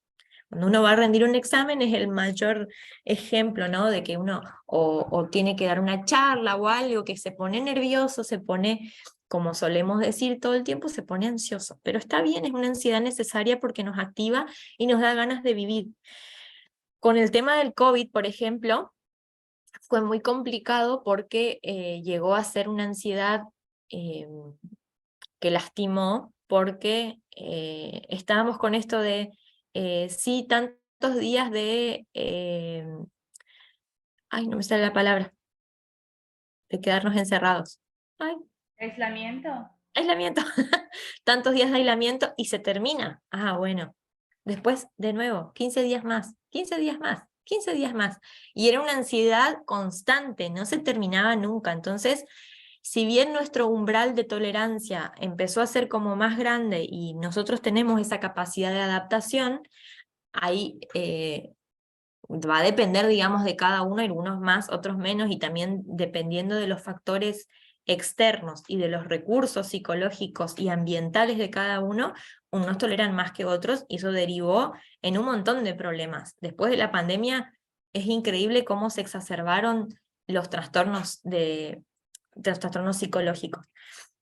Cuando uno va a rendir un examen es el mayor ejemplo, ¿no? De que uno o tiene que dar una charla o algo, que se pone nervioso, se pone, como solemos decir todo el tiempo, se pone ansioso. Pero está bien, es una ansiedad necesaria porque nos activa y nos da ganas de vivir. Con el tema del COVID, por ejemplo, fue muy complicado porque llegó a ser una ansiedad que lastimó, porque estábamos con esto de, sí, tantos días de, ay, no me sale la palabra, de quedarnos encerrados. Ay, ¿Aislamiento? aislamiento. Tantos días de aislamiento y se termina. Ah, bueno. Después, de nuevo, 15 días más, 15 días más, 15 días más. Y era una ansiedad constante, no se terminaba nunca. Entonces, si bien nuestro umbral de tolerancia empezó a ser como más grande y nosotros tenemos esa capacidad de adaptación, ahí va a depender, digamos, de cada uno, algunos más, otros menos, y también dependiendo de los factores externos y de los recursos psicológicos y ambientales de cada uno, unos toleran más que otros, y eso derivó en un montón de problemas. Después de la pandemia es increíble cómo se exacerbaron los trastornos trastornos psicológicos,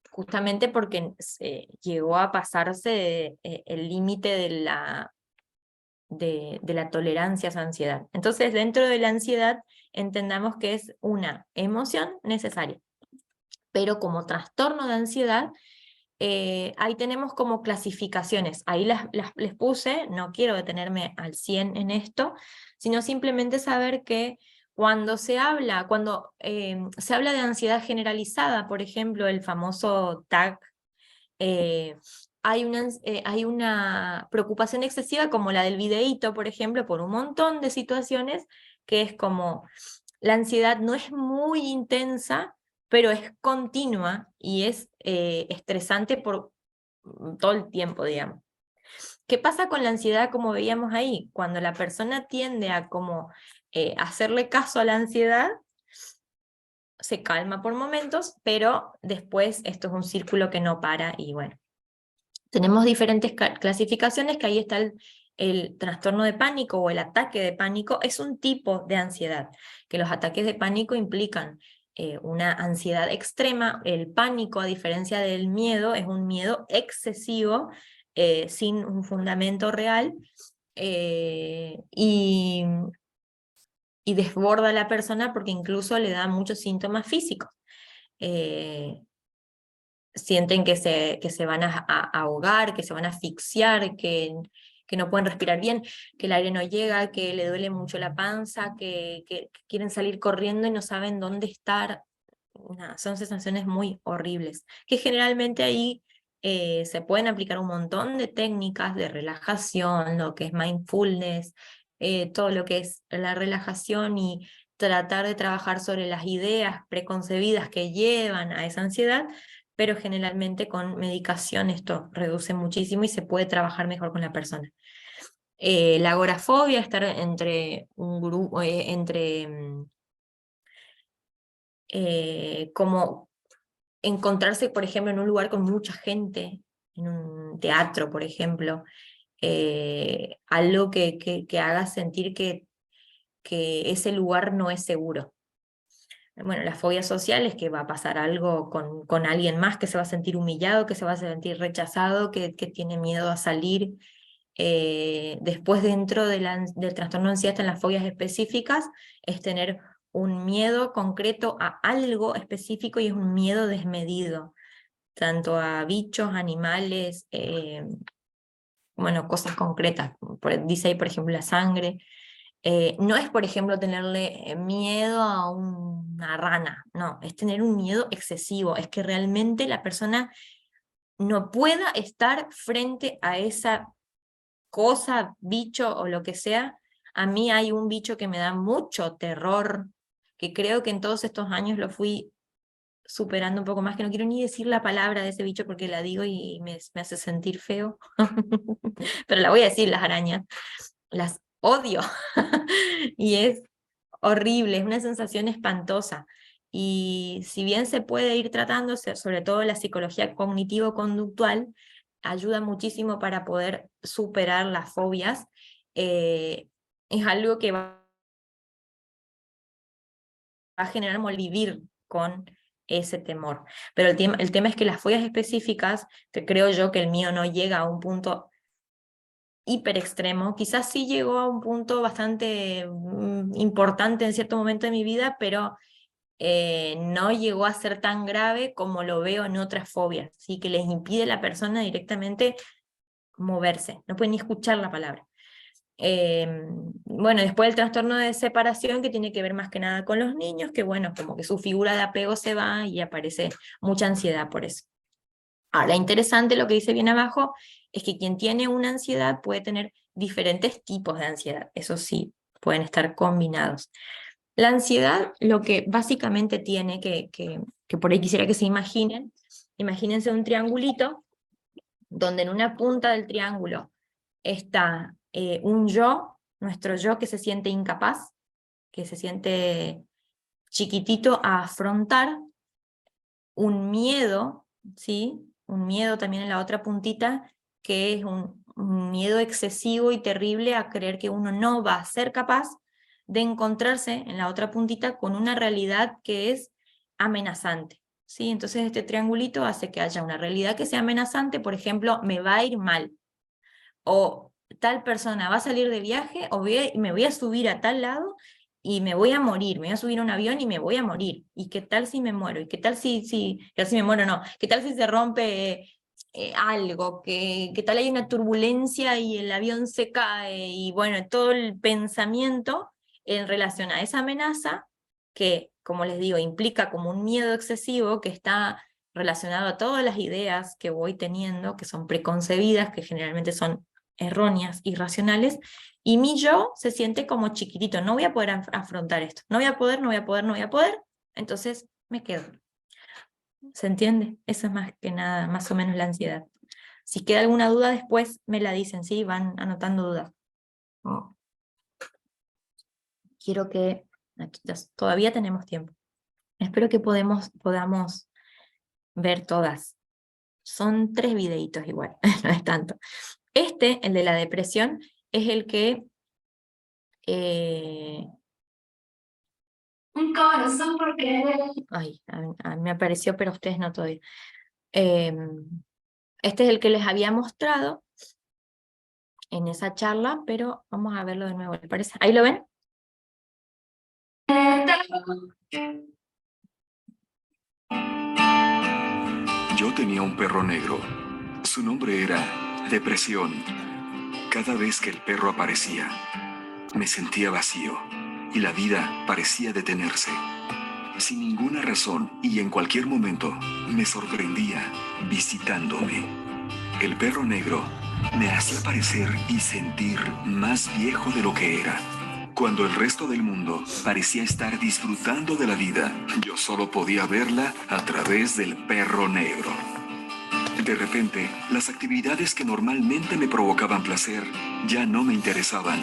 justamente porque llegó a pasarse el límite de la tolerancia a esa ansiedad. Entonces, dentro de la ansiedad, entendamos que es una emoción necesaria, pero como trastorno de ansiedad, ahí tenemos como clasificaciones, ahí les puse, no quiero detenerme al 100 en esto, sino simplemente saber que cuando se habla de ansiedad generalizada, por ejemplo, el famoso TAG, hay una preocupación excesiva como la del videíto, por ejemplo, por un montón de situaciones, que es como la ansiedad no es muy intensa, pero es continua y es estresante por todo el tiempo, digamos. ¿Qué pasa con la ansiedad como veíamos ahí? Cuando la persona tiende a como hacerle caso a la ansiedad, se calma por momentos, pero después esto es un círculo que no para y bueno. Tenemos diferentes clasificaciones, que ahí está el trastorno de pánico o el ataque de pánico. Es un tipo de ansiedad, que los ataques de pánico implican una ansiedad extrema. El pánico, a diferencia del miedo, es un miedo excesivo, sin un fundamento real, y desborda a la persona porque incluso le da muchos síntomas físicos. Sienten que se van a ahogar, que se van a asfixiar, que no pueden respirar bien, que el aire no llega, que le duele mucho la panza, que quieren salir corriendo y no saben dónde estar. Nada, son sensaciones muy horribles, que generalmente ahí se pueden aplicar un montón de técnicas de relajación, lo que es mindfulness, todo lo que es la relajación y tratar de trabajar sobre las ideas preconcebidas que llevan a esa ansiedad, pero generalmente con medicación esto reduce muchísimo y se puede trabajar mejor con la persona. La agorafobia, estar entre un grupo, como encontrarse, por ejemplo, en un lugar con mucha gente, en un teatro, por ejemplo, algo que haga sentir que ese lugar no es seguro. Bueno, la fobia social es que va a pasar algo con alguien más, que se va a sentir humillado, que se va a sentir rechazado, que tiene miedo a salir. Después, dentro del trastorno de ansiedad, en las fobias específicas, es tener un miedo concreto a algo específico y es un miedo desmedido, tanto a bichos, animales, bueno, cosas concretas. Dice ahí, por ejemplo, la sangre. No es, por ejemplo, tenerle miedo a una rana, no, es tener un miedo excesivo, es que realmente la persona no pueda estar frente a esa cosa, bicho o lo que sea. A mí hay un bicho que me da mucho terror, que creo que en todos estos años lo fui superando un poco más, que no quiero ni decir la palabra de ese bicho porque la digo y me hace sentir feo, pero la voy a decir, las arañas. Las odio. Y es horrible, es una sensación espantosa. Y si bien se puede ir tratándose, sobre todo la psicología cognitivo-conductual, ayuda muchísimo para poder superar las fobias, es algo que va a generar vivir con ese temor. Pero el tema es que las fobias específicas, que creo yo que el mío no llega a un punto hiper extremo, quizás sí llegó a un punto bastante importante en cierto momento de mi vida, pero no llegó a ser tan grave como lo veo en otras fobias, ¿sí? Que les impide a la persona directamente moverse, no pueden ni escuchar la palabra. Bueno, después el trastorno de separación, que tiene que ver más que nada con los niños, que bueno, como que su figura de apego se va y aparece mucha ansiedad por eso. Ahora, interesante lo que dice bien abajo, es que quien tiene una ansiedad puede tener diferentes tipos de ansiedad, eso sí, pueden estar combinados. La ansiedad, lo que básicamente tiene, que por ahí quisiera que se imaginen, imagínense un triangulito, donde en una punta del triángulo está un yo, nuestro yo que se siente incapaz, que se siente chiquitito a afrontar, un miedo, ¿sí? Un miedo también en la otra puntita, que es un miedo excesivo y terrible a creer que uno no va a ser capaz de encontrarse en la otra puntita con una realidad que es amenazante. ¿sí? Entonces este triangulito hace que haya una realidad que sea amenazante, por ejemplo, me va a ir mal, o tal persona va a salir de viaje, o me voy a subir a tal lado y me voy a morir, me voy a subir a un avión y me voy a morir, ¿y qué tal si me muero? ¿Y qué tal qué tal si me muero? No, ¿qué tal si se rompe algo? ¿Qué tal hay una turbulencia y el avión se cae? Y bueno, todo el pensamiento en relación a esa amenaza, que, como les digo, implica como un miedo excesivo que está relacionado a todas las ideas que voy teniendo, que son preconcebidas, que generalmente son erróneas, irracionales, y mi yo se siente como chiquitito, no voy a poder afrontar esto, no voy a poder, no voy a poder, no voy a poder, entonces me quedo. ¿Se entiende? Eso es más que nada, más o menos la ansiedad. Si queda alguna duda después me la dicen, ¿sí? Van anotando dudas. Oh. Quiero que, aquí todavía tenemos tiempo. Espero que podamos ver todas. Son 3 videitos igual, no es tanto. El de la depresión, es el que un corazón porque... Ay, a mí me apareció, pero a ustedes no todavía. Este es el que les había mostrado en esa charla, pero vamos a verlo de nuevo, ¿les parece? ¿Ahí lo ven? Yo tenía un perro negro. Su nombre era Depresión. Cada vez que el perro aparecía, me sentía vacío y la vida parecía detenerse. Sin ninguna razón y en cualquier momento, me sorprendía visitándome. El perro negro me hacía parecer y sentir más viejo de lo que era. Cuando el resto del mundo parecía estar disfrutando de la vida, yo solo podía verla a través del perro negro. De repente, las actividades que normalmente me provocaban placer ya no me interesaban.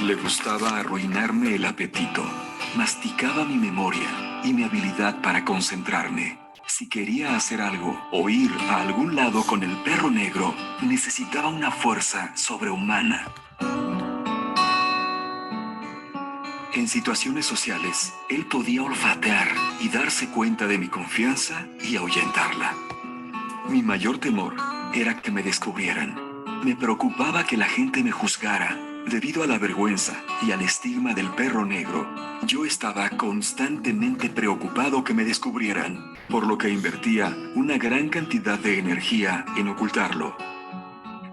Le gustaba arruinarme el apetito. Masticaba mi memoria y mi habilidad para concentrarme. Si quería hacer algo o ir a algún lado con el perro negro, necesitaba una fuerza sobrehumana. En situaciones sociales, él podía olfatear y darse cuenta de mi confianza y ahuyentarla. Mi mayor temor era que me descubrieran. Me preocupaba que la gente me juzgara. Debido a la vergüenza y al estigma del perro negro, yo estaba constantemente preocupado que me descubrieran, por lo que invertía una gran cantidad de energía en ocultarlo.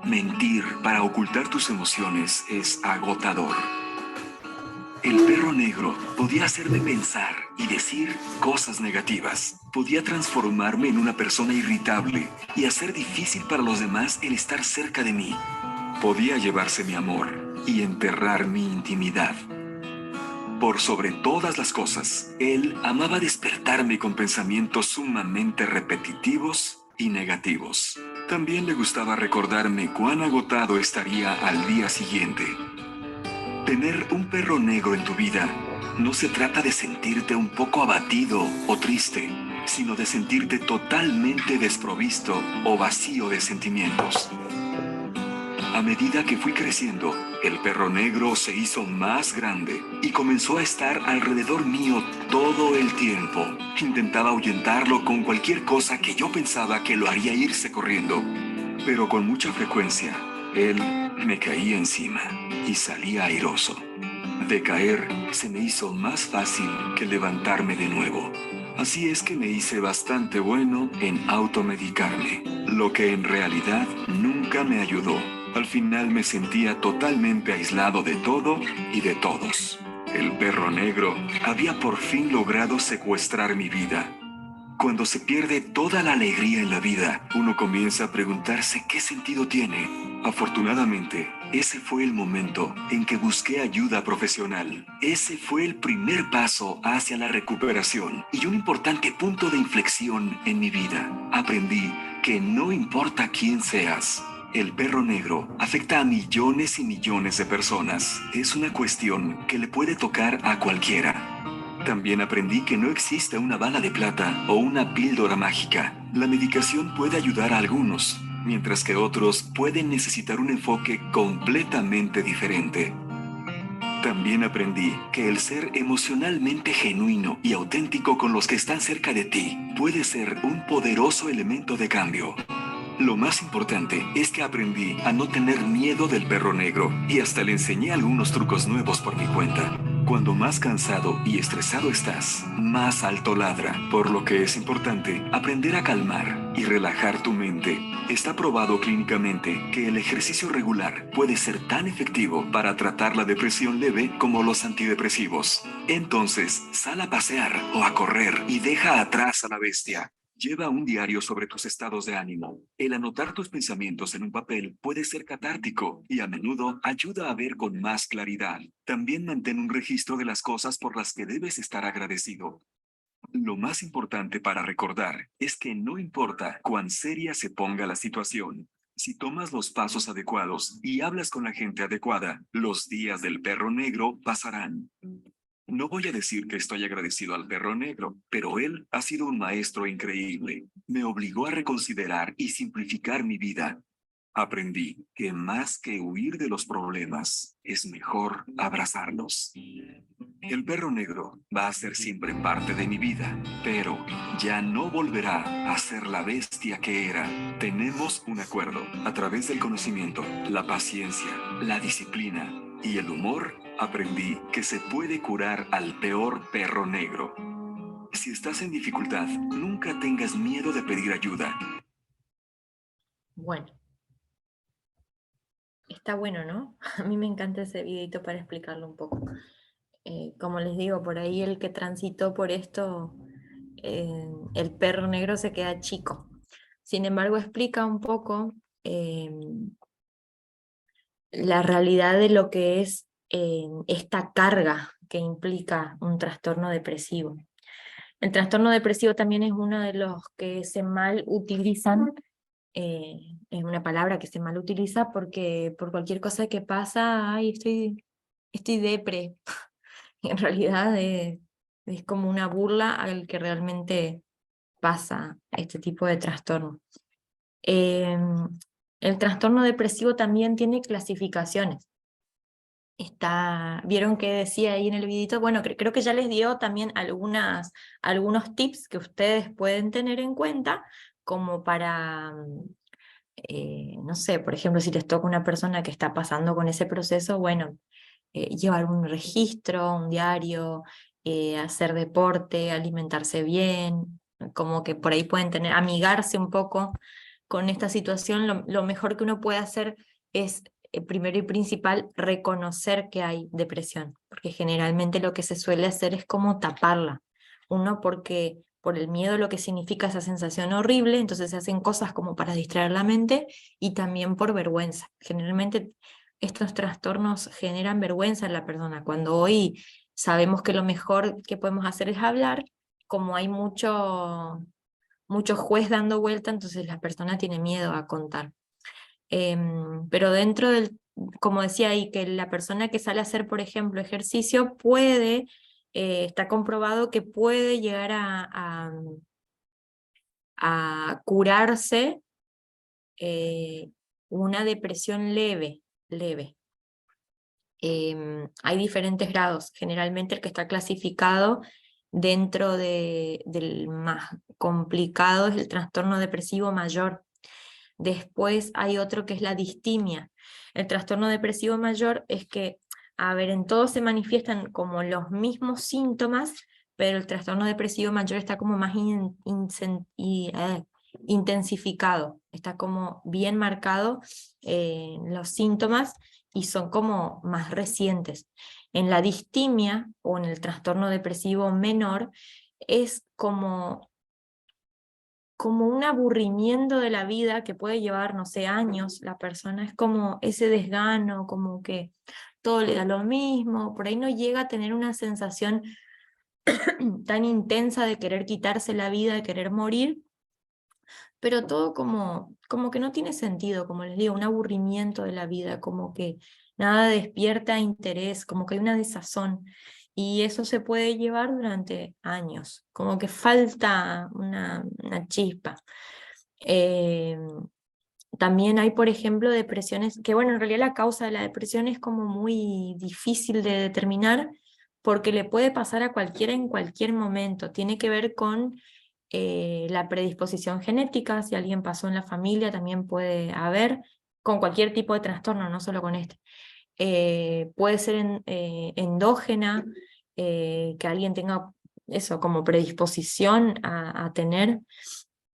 Mentir para ocultar tus emociones es agotador. El perro negro podía hacerme pensar y decir cosas negativas. Podía transformarme en una persona irritable y hacer difícil para los demás el estar cerca de mí. Podía llevarse mi amor y enterrar mi intimidad. Por sobre todas las cosas, él amaba despertarme con pensamientos sumamente repetitivos y negativos. También le gustaba recordarme cuán agotado estaría al día siguiente. Tener un perro negro en tu vida no se trata de sentirte un poco abatido o triste, sino de sentirte totalmente desprovisto o vacío de sentimientos. A medida que fui creciendo, el perro negro se hizo más grande y comenzó a estar alrededor mío todo el tiempo. Intentaba ahuyentarlo con cualquier cosa que yo pensaba que lo haría irse corriendo, pero con mucha frecuencia, él me caía encima y salía airoso. De caer se me hizo más fácil que levantarme de nuevo. Así es que me hice bastante bueno en automedicarme, lo que en realidad nunca me ayudó. Al final me sentía totalmente aislado de todo y de todos. El perro negro había por fin logrado secuestrar mi vida. Cuando se pierde toda la alegría en la vida, uno comienza a preguntarse qué sentido tiene. Afortunadamente, ese fue el momento en que busqué ayuda profesional. Ese fue el primer paso hacia la recuperación y un importante punto de inflexión en mi vida. Aprendí que no importa quién seas, el perro negro afecta a millones y millones de personas. Es una cuestión que le puede tocar a cualquiera. También aprendí que no existe una bala de plata o una píldora mágica. La medicación puede ayudar a algunos, mientras que otros pueden necesitar un enfoque completamente diferente. También aprendí que el ser emocionalmente genuino y auténtico con los que están cerca de ti puede ser un poderoso elemento de cambio. Lo más importante es que aprendí a no tener miedo del perro negro y hasta le enseñé algunos trucos nuevos por mi cuenta. Cuando más cansado y estresado estás, más alto ladra, por lo que es importante aprender a calmar y relajar tu mente. Está probado clínicamente que el ejercicio regular puede ser tan efectivo para tratar la depresión leve como los antidepresivos. Entonces, sal a pasear o a correr y deja atrás a la bestia. Lleva un diario sobre tus estados de ánimo. El anotar tus pensamientos en un papel puede ser catártico y a menudo ayuda a ver con más claridad. También mantén un registro de las cosas por las que debes estar agradecido. Lo más importante para recordar es que no importa cuán seria se ponga la situación, si tomas los pasos adecuados y hablas con la gente adecuada, los días del perro negro pasarán. No voy a decir que estoy agradecido al perro negro, pero él ha sido un maestro increíble. Me obligó a reconsiderar y simplificar mi vida. Aprendí que más que huir de los problemas, es mejor abrazarlos. El perro negro va a ser siempre parte de mi vida, pero ya no volverá a ser la bestia que era. Tenemos un acuerdo. A través del conocimiento, la paciencia, la disciplina y el humor, aprendí que se puede curar al peor perro negro. Si estás en dificultad, nunca tengas miedo de pedir ayuda. Bueno, está bueno, ¿no? A mí me encanta ese videito para explicarlo un poco. Como les digo, por ahí el que transitó por esto, el perro negro se queda chico. Sin embargo, explica un poco la realidad de lo que es esta carga que implica un trastorno depresivo. El trastorno depresivo también es uno de los que se mal utilizan, es una palabra que se mal utiliza porque por cualquier cosa que pasa, ay, estoy depre. En realidad es como una burla al que realmente pasa este tipo de trastorno. El trastorno depresivo también tiene clasificaciones. ¿Vieron que decía ahí en el videito? Bueno, creo que ya les dio también algunos tips que ustedes pueden tener en cuenta, como para, no sé, por ejemplo, si les toca una persona que está pasando con ese proceso, bueno, llevar un registro, un diario, hacer deporte, alimentarse bien, como que por ahí pueden amigarse un poco con esta situación. Lo mejor que uno puede hacer es, primero y principal, reconocer que hay depresión, porque generalmente lo que se suele hacer es como taparla. Uno porque por el miedo a lo que significa esa sensación horrible, entonces se hacen cosas como para distraer la mente, y también por vergüenza. Generalmente estos trastornos generan vergüenza en la persona, cuando hoy sabemos que lo mejor que podemos hacer es hablar. Como hay mucho juez dando vuelta, entonces la persona tiene miedo a contar. Pero dentro del, como decía ahí, que la persona que sale a hacer, por ejemplo, ejercicio puede, está comprobado que puede llegar a curarse una depresión leve. Hay diferentes grados. Generalmente el que está clasificado dentro del más complicado es el trastorno depresivo mayor. Después hay otro que es la distimia. El trastorno depresivo mayor es que, a ver, en todos se manifiestan como los mismos síntomas, pero el trastorno depresivo mayor está como más intensificado, está como bien marcado los síntomas, y son como más recientes. En la distimia o en el trastorno depresivo menor es como un aburrimiento de la vida que puede llevar, no sé, años. La persona es como ese desgano, como que todo le da lo mismo, por ahí no llega a tener una sensación tan intensa de querer quitarse la vida, de querer morir, pero todo como que no tiene sentido, como les digo, un aburrimiento de la vida, como que nada despierta interés, como que hay una desazón, y eso se puede llevar durante años, como que falta una chispa. También hay, por ejemplo, depresiones, que bueno, en realidad la causa de la depresión es como muy difícil de determinar, porque le puede pasar a cualquiera en cualquier momento. Tiene que ver con la predisposición genética, si alguien pasó en la familia también puede haber, con cualquier tipo de trastorno, no solo con este. Puede ser endógena, que alguien tenga eso como predisposición a tener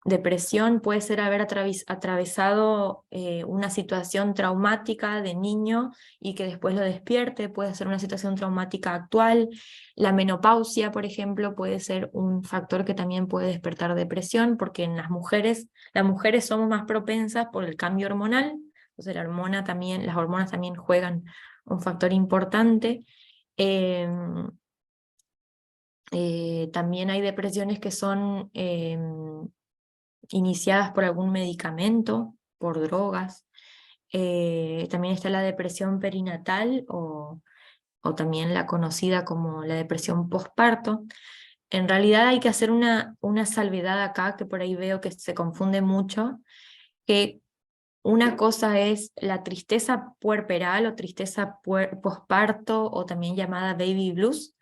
depresión, puede ser haber atravesado una situación traumática de niño y que después lo despierte, puede ser una situación traumática actual. La menopausia, por ejemplo, puede ser un factor que también puede despertar depresión, porque en las mujeres somos más propensas por el cambio hormonal, entonces las hormonas también juegan un factor importante. También hay depresiones que son iniciadas por algún medicamento, por drogas. También está la depresión perinatal o también la conocida como la depresión postparto. En realidad hay que hacer una salvedad acá, que por ahí veo que se confunde mucho, que una cosa es la tristeza puerperal o tristeza postparto o también llamada baby blues,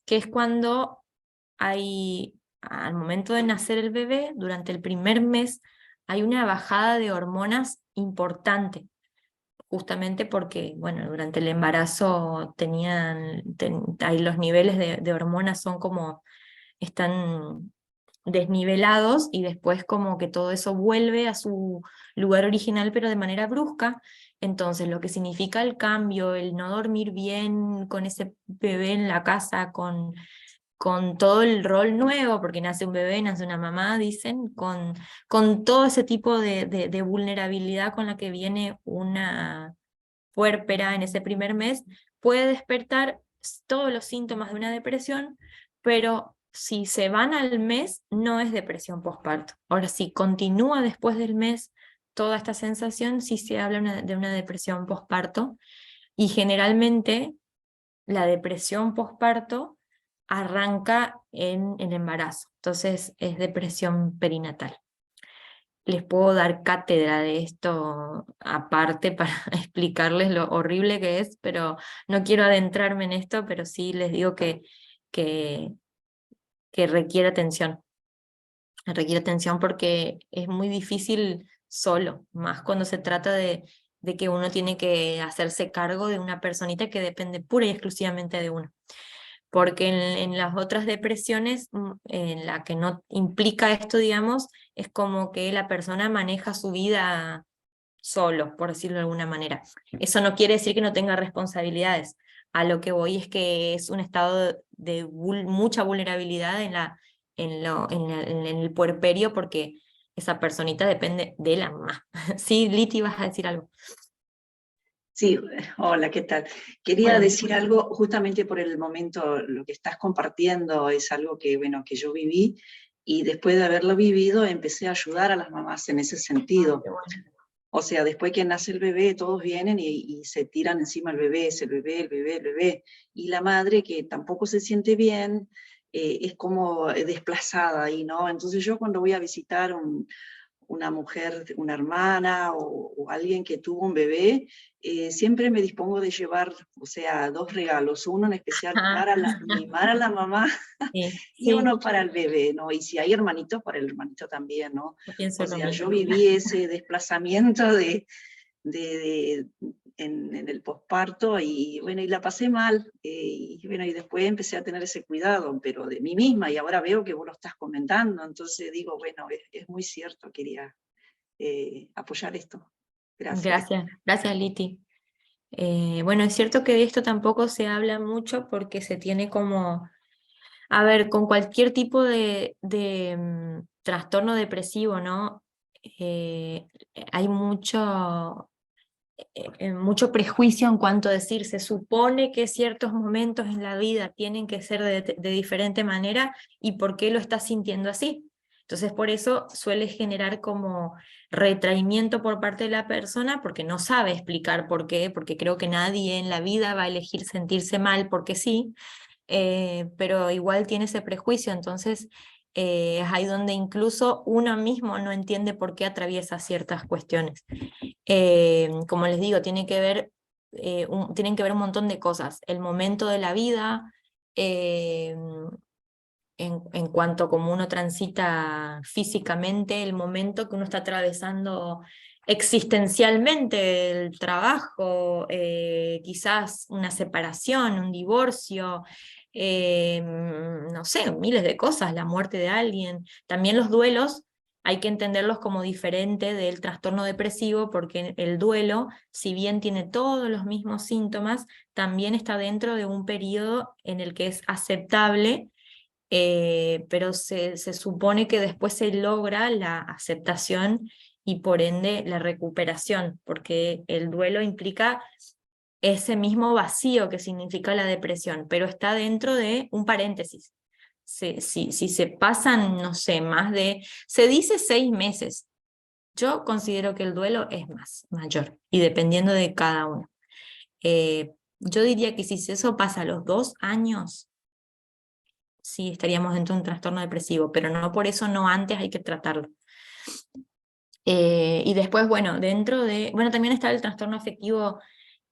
que es cuando al momento de nacer el bebé, durante el primer mes, hay una bajada de hormonas importante, justamente porque, bueno, durante el embarazo ahí los niveles de hormonas están desnivelados y después como que todo eso vuelve a su lugar original pero de manera brusca. Entonces lo que significa el cambio, el no dormir bien con ese bebé en la casa, con todo el rol nuevo, porque nace un bebé, nace una mamá, dicen, con todo ese tipo de vulnerabilidad con la que viene una puérpera en ese primer mes, puede despertar todos los síntomas de una depresión, pero si se van al mes, no es depresión postparto. Ahora, si continúa después del mes toda esta sensación, sí se habla de una depresión postparto, y generalmente la depresión postparto arranca en embarazo, entonces es depresión perinatal. Les puedo dar cátedra de esto aparte para explicarles lo horrible que es, pero no quiero adentrarme en esto, pero sí les digo que, que requiere atención. Requiere atención porque es muy difícil solo, más cuando se trata de que uno tiene que hacerse cargo de una personita que depende pura y exclusivamente de uno. Porque en las otras depresiones, en la que no implica esto, digamos, es como que la persona maneja su vida solo, por decirlo de alguna manera. Eso no quiere decir que no tenga responsabilidades. A lo que voy es que es un estado de mucha vulnerabilidad en el puerperio, porque esa personita depende de la mamá. Sí, Liti, vas a decir algo. Sí, hola, ¿qué tal? Quería Hola. decir algo justamente por el momento, lo que estás compartiendo es algo que, bueno, que yo viví, y después de haberlo vivido empecé a ayudar a las mamás en ese sentido. Qué bueno. O sea, después que nace el bebé, todos vienen y se tiran encima el bebé, es el bebé, el bebé, el bebé. Y la madre, que tampoco se siente bien, es como desplazada ahí, ¿no? Entonces yo cuando voy a visitar una mujer, una hermana o alguien que tuvo un bebé, siempre me dispongo de llevar, o sea, 2 regalos, uno en especial para mimar a la mamá Sí, y sí, uno para el bebé, ¿no? Y si hay hermanitos, para el hermanito también, ¿no? yo pienso O lo sea, yo mismo. viví ese desplazamiento en el posparto y bueno, y la pasé mal, y bueno, y después empecé a tener ese cuidado, pero de mí misma, y ahora veo que vos lo estás comentando, entonces digo, bueno, es muy cierto, quería apoyar esto. Gracias. Gracias Liti. Bueno, es cierto que de esto tampoco se habla mucho porque se tiene como, a ver, con cualquier tipo de trastorno depresivo, ¿no? Hay mucho prejuicio en cuanto a decir, se supone que ciertos momentos en la vida tienen que ser de diferente manera, y por qué lo estás sintiendo así. Entonces por eso suele generar como retraimiento por parte de la persona, porque no sabe explicar por qué, porque creo que nadie en la vida va a elegir sentirse mal porque sí, pero igual tiene ese prejuicio. Entonces Es ahí donde incluso uno mismo no entiende por qué atraviesa ciertas cuestiones. Como les digo, tienen que ver un montón de cosas. El momento de la vida, en cuanto a cómo uno transita físicamente, el momento que uno está atravesando existencialmente, el trabajo, quizás una separación, un divorcio, no sé, miles de cosas, la muerte de alguien. También los duelos hay que entenderlos como diferente del trastorno depresivo, porque el duelo, si bien tiene todos los mismos síntomas, también está dentro de un periodo en el que es aceptable, pero se supone que después se logra la aceptación y por ende la recuperación, porque el duelo implica ese mismo vacío que significa la depresión, pero está dentro de un paréntesis. Si se pasan, no sé, se dice 6 meses, yo considero que el duelo es mayor, y dependiendo de cada uno. Yo diría que si eso pasa a los 2 años, sí estaríamos dentro de un trastorno depresivo, pero no por eso, no antes hay que tratarlo. Y después, bueno, también está el trastorno afectivo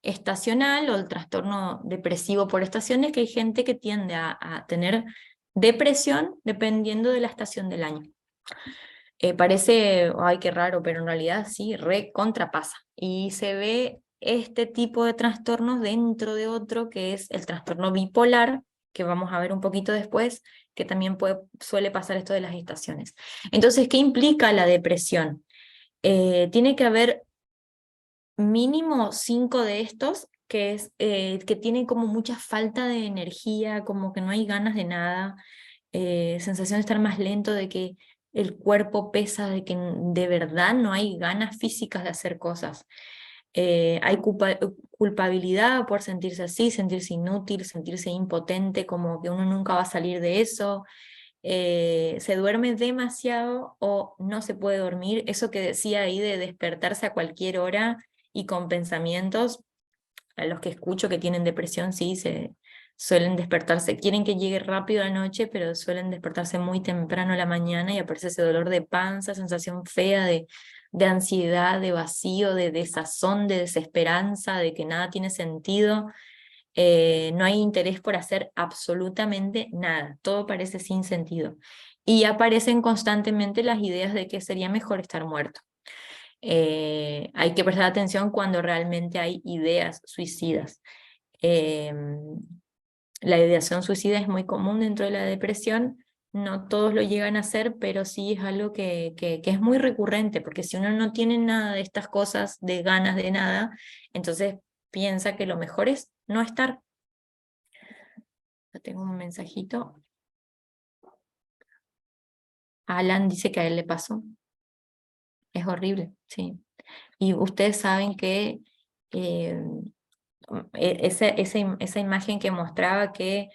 estacional o el trastorno depresivo por estaciones, que hay gente que tiende a tener depresión dependiendo de la estación del año. Parece, ay, qué raro, pero en realidad sí, contrapasa. Y se ve este tipo de trastornos dentro de otro, que es el trastorno bipolar, que vamos a ver un poquito después, que también suele pasar esto de las estaciones. Entonces, ¿qué implica la depresión? Tiene que haber mínimo 5 de estos, que tienen como mucha falta de energía, como que no hay ganas de nada, sensación de estar más lento, de que el cuerpo pesa, de que de verdad no hay ganas físicas de hacer cosas. Hay culpabilidad por sentirse así, sentirse inútil, sentirse impotente, como que uno nunca va a salir de eso. Se duerme demasiado o no se puede dormir. Eso que decía ahí de despertarse a cualquier hora y con pensamientos, a los que escucho que tienen depresión, sí, suelen despertarse, quieren que llegue rápido la noche, pero suelen despertarse muy temprano a la mañana y aparece ese dolor de panza, sensación fea de ansiedad, de vacío, de desazón, de desesperanza, de que nada tiene sentido. No hay interés por hacer absolutamente nada, todo parece sin sentido. Y aparecen constantemente las ideas de que sería mejor estar muerto. Hay que prestar atención cuando realmente hay ideas suicidas. La ideación suicida es muy común dentro de la depresión, no todos lo llegan a hacer, pero sí es algo que es muy recurrente, porque si uno no tiene nada de estas cosas, de ganas de nada, entonces piensa que lo mejor es no estar. Tengo un mensajito. Alan dice que a él le pasó. Es horrible, sí. Y ustedes saben que esa imagen que mostraba que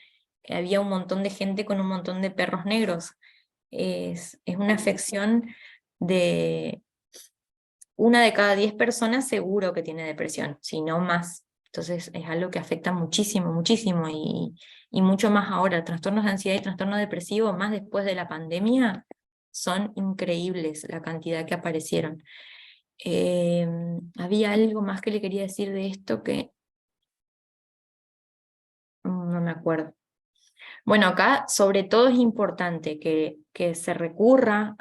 había un montón de gente con un montón de perros negros, es una afección de 1 de cada 10 personas seguro que tiene depresión, si no más. Entonces es algo que afecta muchísimo, muchísimo, y mucho más ahora. Trastornos de ansiedad y trastorno depresivo, más después de la pandemia, son increíbles la cantidad que aparecieron. Había algo más que le quería decir de esto que no me acuerdo. Bueno, acá sobre todo es importante que se recurra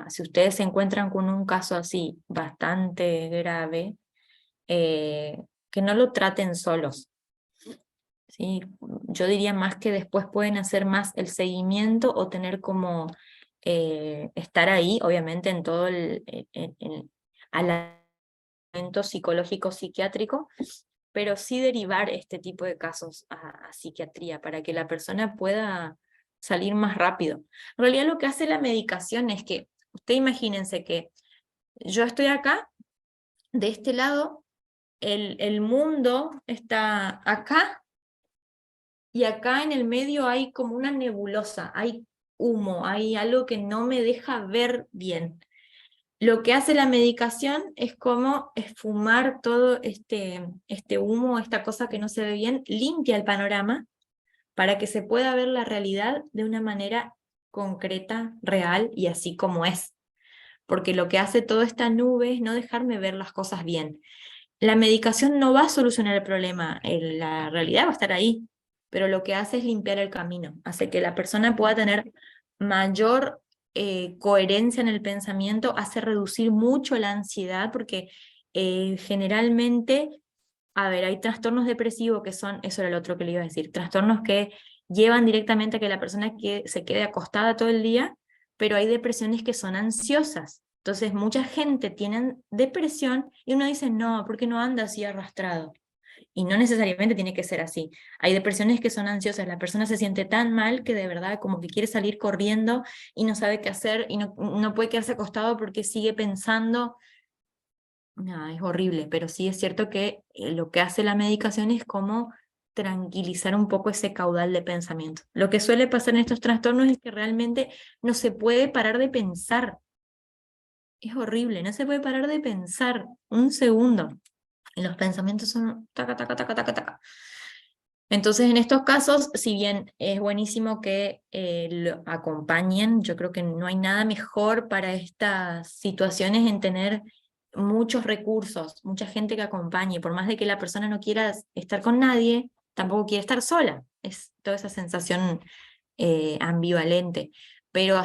si ustedes se encuentran con un caso así bastante grave, que no lo traten solos. ¿Sí? Yo diría más que después pueden hacer más el seguimiento o tener como estar ahí, obviamente en todo al momento psicológico psiquiátrico, pero sí derivar este tipo de casos a psiquiatría para que la persona pueda salir más rápido. En realidad lo que hace la medicación es que, ustedes imagínense que yo estoy acá, de este lado, el mundo está acá, y acá en el medio hay como una nebulosa, hay humo, hay algo que no me deja ver bien. Lo que hace la medicación es como esfumar todo este humo, esta cosa que no se ve bien, limpia el panorama para que se pueda ver la realidad de una manera concreta, real y así como es. Porque lo que hace toda esta nube es no dejarme ver las cosas bien. La medicación no va a solucionar el problema, la realidad va a estar ahí, pero lo que hace es limpiar el camino, hace que la persona pueda tener mayor coherencia en el pensamiento, hace reducir mucho la ansiedad, porque generalmente, a ver, hay trastornos depresivos que son, eso era el otro que le iba a decir, trastornos que llevan directamente a que la persona se quede acostada todo el día, pero hay depresiones que son ansiosas. Entonces mucha gente tiene depresión y uno dice, no, ¿por qué no anda así arrastrado? Y no necesariamente tiene que ser así. Hay depresiones que son ansiosas, la persona se siente tan mal que de verdad como que quiere salir corriendo y no sabe qué hacer y no puede quedarse acostado porque sigue pensando. No, es horrible, pero sí es cierto que lo que hace la medicación es como tranquilizar un poco ese caudal de pensamiento. Lo que suele pasar en estos trastornos es que realmente no se puede parar de pensar. Es horrible, no se puede parar de pensar un segundo. Y los pensamientos son taca, taca, taca, taca, taca. Entonces, en estos casos, si bien es buenísimo que lo acompañen, yo creo que no hay nada mejor para estas situaciones en tener muchos recursos, mucha gente que acompañe, por más de que la persona no quiera estar con nadie, tampoco quiere estar sola. Es toda esa sensación ambivalente, pero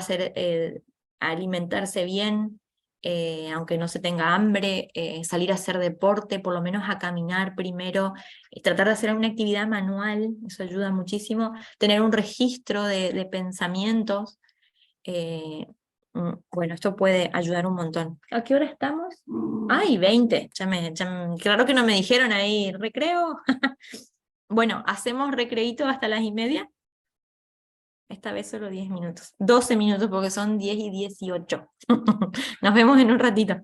alimentarse bien, aunque no se tenga hambre, salir a hacer deporte, por lo menos a caminar primero, tratar de hacer una actividad manual, eso ayuda muchísimo, tener un registro de pensamientos, bueno, esto puede ayudar un montón. ¿A qué hora estamos? ¡Ay, 20! Claro que no me dijeron ahí, recreo. Bueno, ¿hacemos recreíto hasta las 1:30? Esta vez solo 10 minutos. 12 minutos porque son 10:18. Nos vemos en un ratito.